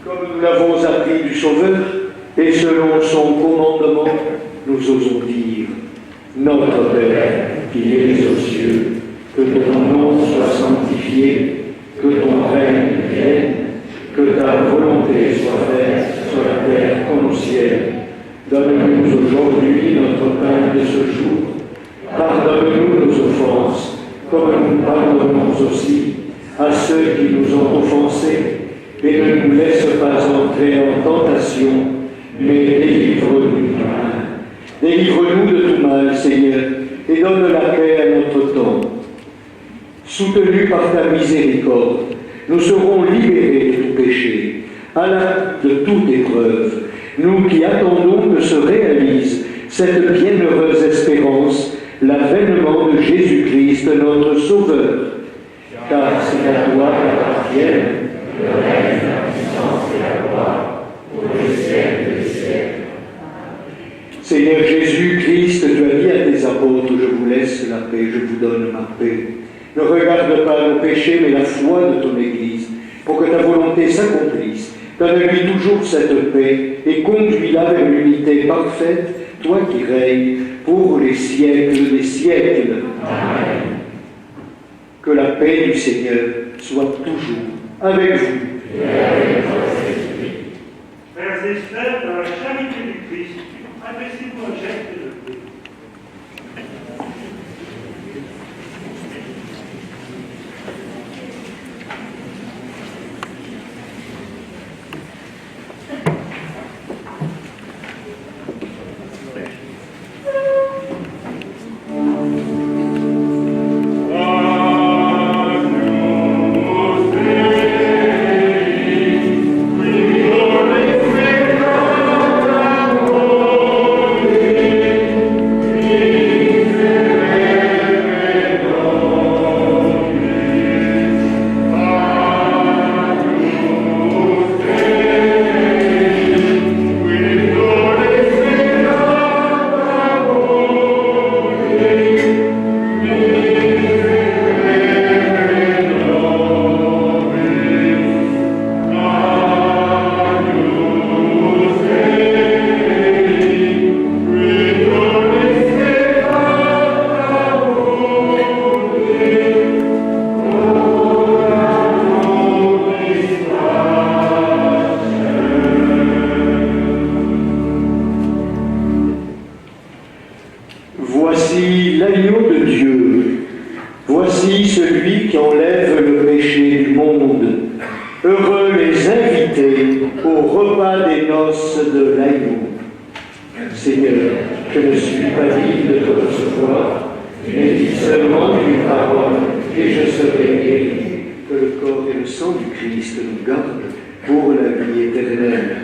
Comme nous l'avons appris du Sauveur, et selon son commandement, nous osons dire: Notre Père, qui es aux cieux, que ton nom soit sanctifié, que ton règne vienne, que ta volonté soit faite sur la terre comme au ciel. Donne-nous aujourd'hui notre pain de ce jour. Pardonne-nous nos offenses, comme nous pardonnons aussi à ceux qui nous ont offensés, et ne nous laisse pas entrer en tentation, mais délivre-nous du mal. Délivre-nous de tout mal, Seigneur, et donne la paix à notre temps. Soutenus par ta miséricorde, nous serons libérés de tout péché, à la de toute épreuve, nous qui attendons que se réalise cette bienheureuse espérance, l'avènement de Jésus-Christ, notre Sauveur. Car c'est à toi qu'appartiennent le règne, la puissance et la gloire, pour les siècles des siècles. Seigneur Jésus-Christ, tu as dit à tes apôtres: je vous laisse la paix, je vous donne ma paix. Ne regarde pas nos péchés, mais la foi de ton Église, pour que ta volonté s'accomplisse. Donne-lui toujours cette paix et conduis-la vers l'unité parfaite, toi qui règnes pour les siècles des siècles. Amen. Que la paix du Seigneur soit toujours avec vous. Et avec votre esprit. Frères et sœurs, dans la charité du Christ, adressez-vous un geste de paix. Voici l'agneau de Dieu, voici celui qui enlève le péché du monde. Heureux les invités au repas des noces de l'agneau. Seigneur, je ne suis pas digne de te recevoir, mais dis seulement une parole et je serai guéri. Que le corps et le sang du Christ nous gardent pour la vie éternelle.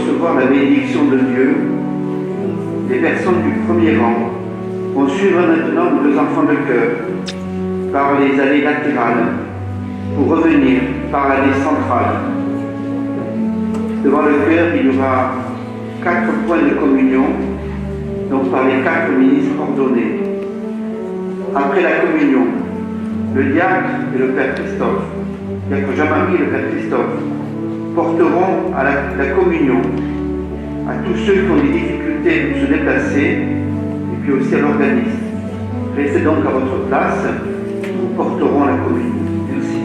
recevoir la bénédiction de Dieu, les personnes du premier rang vont suivre maintenant nos deux enfants de cœur par les allées latérales pour revenir par l'allée centrale. Devant le chœur, il y aura 4 points de communion, donc par les 4 ministres ordonnés. Après la communion, le diacre et le Père Christophe, diacre Jean-Marie et le Père Christophe, porteront à la communion à tous ceux qui ont des difficultés de se déplacer et puis aussi à l'organisme. Restez donc à votre place, nous porterons la communion. Merci.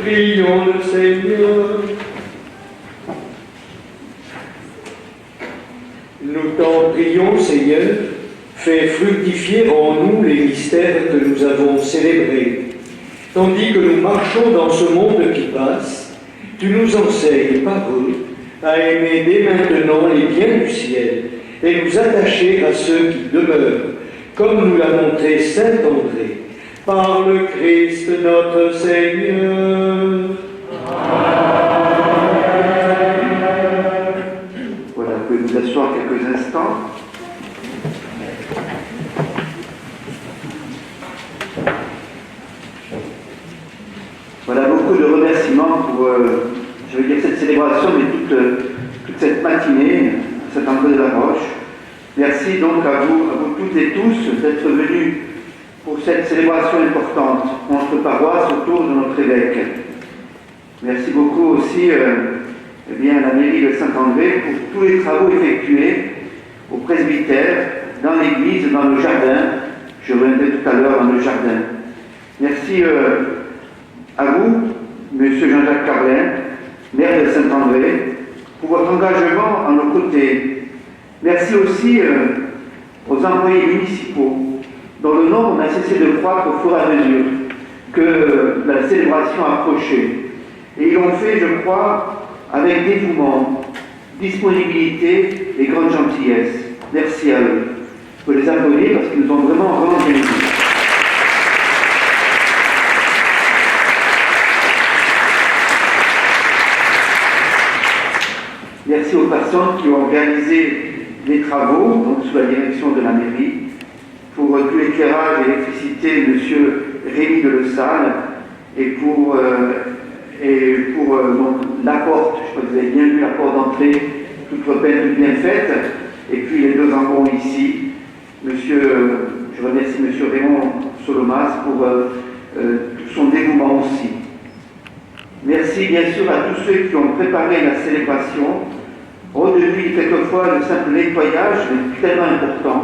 Prions le Seigneur. Nous t'en prions, Seigneur, fais fructifier en nous les mystères que nous avons célébrés. Tandis que nous marchons dans ce monde qui passe, tu nous enseignes par eux à aimer dès maintenant les biens du ciel et nous attacher à ceux qui demeurent, comme nous l'a montré saint André. Par le Christ notre Seigneur. Amen. Voilà, vous pouvez vous asseoir quelques instants. Voilà, beaucoup de remerciements pour, je veux dire, cette célébration, mais toute cette matinée, à Saint-André-de-la-Roche. Merci donc à vous toutes et tous d'être venus pour cette célébration importante, notre paroisse autour de notre évêque. Merci beaucoup aussi à la mairie de Saint-André pour tous les travaux effectués au presbytère, dans l'église, dans le jardin. Je reviendrai tout à l'heure dans le jardin. Merci à vous, M. Jean-Jacques Carlin, maire de Saint-André, pour votre engagement à nos côtés. Merci aussi aux employés municipaux, dont le nombre n'a cessé de croître au fur et à mesure que la célébration approchait. Et ils l'ont fait, je crois, avec dévouement, disponibilité et grande gentillesse. Merci à eux. Il faut les applaudir parce qu'ils nous ont vraiment rendu les vies. Merci aux personnes qui ont organisé les travaux, donc sous la direction de la mairie. Pour tout l'éclairage et l'électricité, M. Rémi de Le Salle, et pour donc, la porte, je crois que vous avez bien vu la porte d'entrée, toute repeinte, toute bien faite, et puis les deux embons ici. Je remercie M. Raymond Solomas pour tout son dévouement aussi. Merci bien sûr à tous ceux qui ont préparé la célébration. Au-delà, quelquefois, le simple nettoyage est tellement important,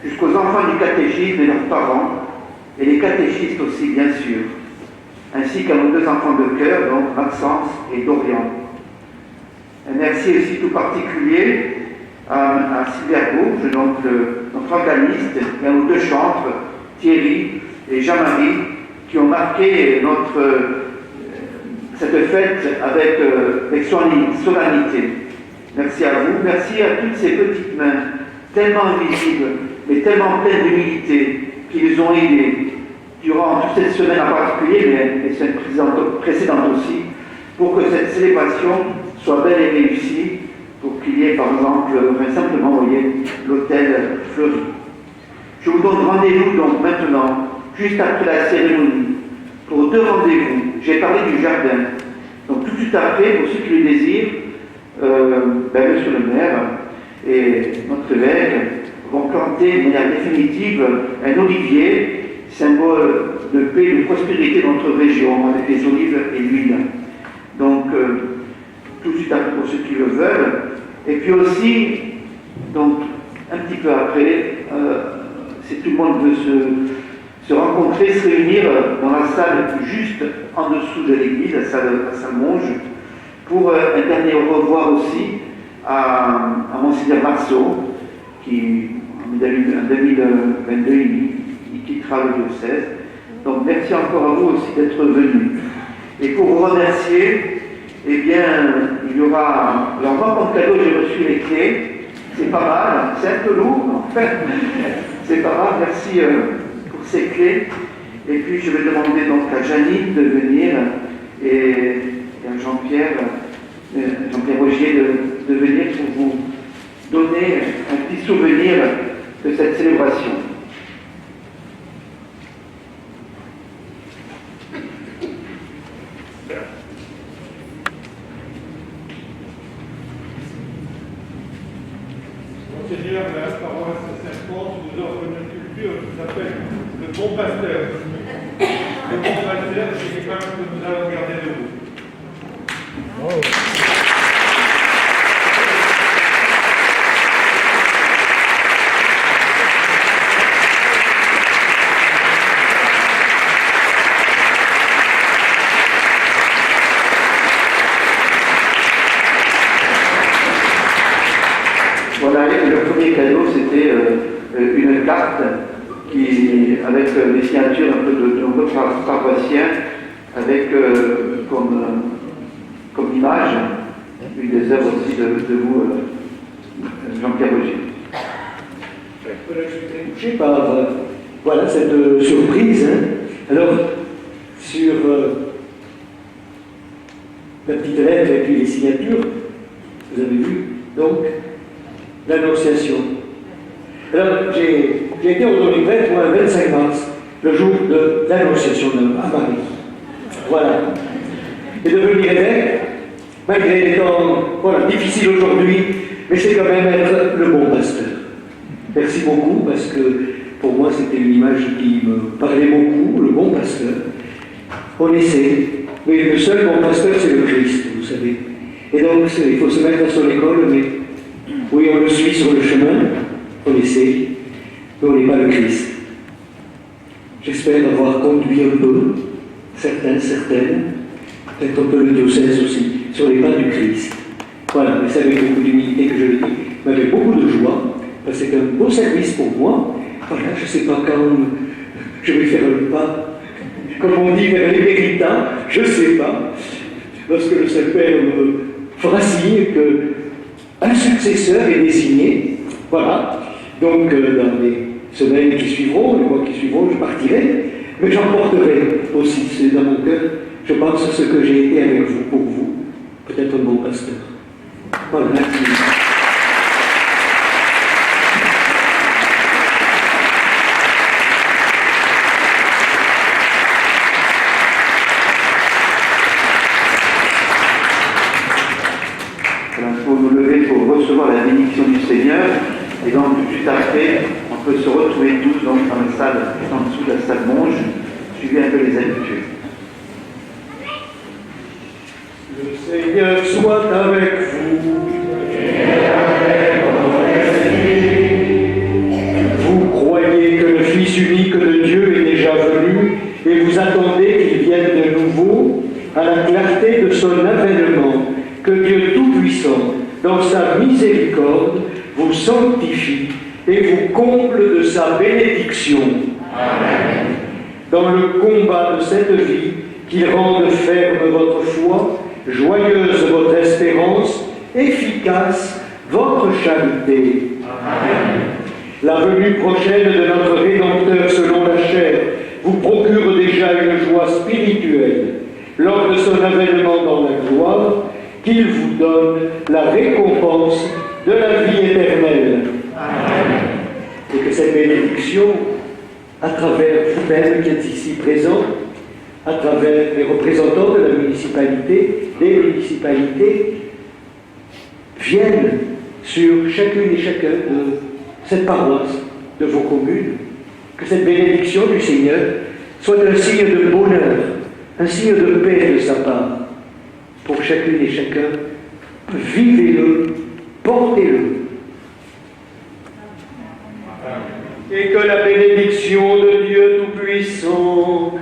jusqu'aux enfants du catéchisme et leurs parents, et les catéchistes aussi, bien sûr, ainsi qu'à nos deux enfants de cœur, donc Maxence et Dorian. Un merci aussi tout particulier à Sylvia Bourges, donc notre organiste, et à nos deux chantres, Thierry et Jean-Marie, qui ont marqué cette fête avec solennité. Merci à vous, merci à toutes ces petites mains, tellement invisibles, mais tellement pleines d'humilité, qui nous ont aidés durant toute cette semaine en particulier, mais les semaines précédentes aussi, pour que cette célébration soit belle et réussie, pour qu'il y ait par exemple, simplement, vous voyez, l'autel fleuri. Je vous donne rendez-vous donc maintenant, juste après la cérémonie, pour deux rendez-vous. J'ai parlé du jardin. Donc tout de suite après, pour ceux qui le désirent, Monsieur le maire et notre évêque vont planter de manière définitive un olivier, symbole de paix et de prospérité de notre région, avec des olives et l'huile. Donc, tout de suite après pour ceux qui le veulent. Et puis aussi, donc, un petit peu après, si tout le monde veut se rencontrer, se réunir dans la salle juste en dessous de l'église, la salle Monge, pour un dernier au revoir aussi à Monseigneur Marceau, qui en 2022 il quittera le diocèse. Donc merci encore à vous aussi d'être venus. Et pour vous remercier, eh bien, il y aura. Alors moi, comme cadeau, j'ai reçu les clés. C'est pas mal, c'est un peu lourd, en fait. C'est pas mal, merci pour ces clés. Et puis je vais demander donc à Janine de venir et à Jean-Pierre Rogier de venir pour vous donner un petit souvenir de cette célébration. Monseigneur, la paroisse de Saint-Pons nous offre une culture qui s'appelle le bon pasteur. Le bon pasteur, c'est quelqu'un que nous allons garder de vous. Voilà, le premier cadeau, c'était une carte avec des signatures un peu de nombreux paroissiens, avec comme image une des œuvres aussi de vous, Jean-Pierre Rogier. Voilà, je suis touché par voilà, cette surprise. Alors, sur la petite lettre et puis les signatures, vous avez vu, donc, l'Annonciation. Alors, j'ai été ordonné prêtre pour un 25 mars, le jour de l'Annonciation à Marie. Voilà. Et devenir évêque, malgré les temps difficiles aujourd'hui, mais c'est quand même être le bon pasteur. Merci beaucoup, parce que pour moi, c'était une image qui me parlait beaucoup, le bon pasteur. On essaie. Mais le seul bon pasteur, c'est le Christ, vous savez. Et donc, il faut se mettre à son école, mais oui, on le suit sur le chemin, on essaie, mais on n'est pas le Christ. J'espère avoir conduit un peu, certaines, peut-être un peu le diocèse aussi, sur les pas du Christ. Voilà, mais c'est avec beaucoup d'humilité que je le dis, mais avec beaucoup de joie, parce que c'est un beau service pour moi. Voilà, je ne sais pas quand je vais faire le pas, comme on dit, vers les méritants, je ne sais pas. Lorsque le Saint-Père me fera signe qu'un successeur est désigné, voilà. Donc, dans les semaines qui suivront, les mois qui suivront, je partirai, mais j'emporterai aussi, c'est dans mon cœur, je pense, ce que j'ai été avec vous, pour vous, peut-être un bon pasteur. Voilà, merci. Pour nous lever, pour recevoir la bénédiction du Seigneur, et donc juste après, on peut se retrouver tous donc, dans la salle, en dessous de la salle Monge, suivez un peu les habitudes. Le Seigneur soit avec vous. Et avec votre esprit. Vous croyez que le Fils unique de Dieu est déjà venu et vous attendez qu'il vienne de nouveau à la clarté de son avènement, que Dieu Tout-Puissant, dans sa miséricorde, vous sanctifie et vous comble de sa bénédiction. Amen. Dans le combat de cette vie, qu'il rende ferme votre foi, joyeuse votre espérance, efficace votre charité. Amen. La venue prochaine de notre Rédempteur selon la chair vous procure déjà une joie spirituelle lors de son avènement dans la gloire, qu'il vous donne la récompense de la vie éternelle. Amen. Et que cette bénédiction, à travers vous-même qui êtes ici présents, à travers les représentants de la municipalité, des municipalités, viennent sur chacune et chacun de cette paroisse, de vos communes, que cette bénédiction du Seigneur soit un signe de bonheur, un signe de paix de sa part. Pour chacune et chacun, vivez-le, portez-le. Et que la bénédiction de Dieu Tout-Puissant,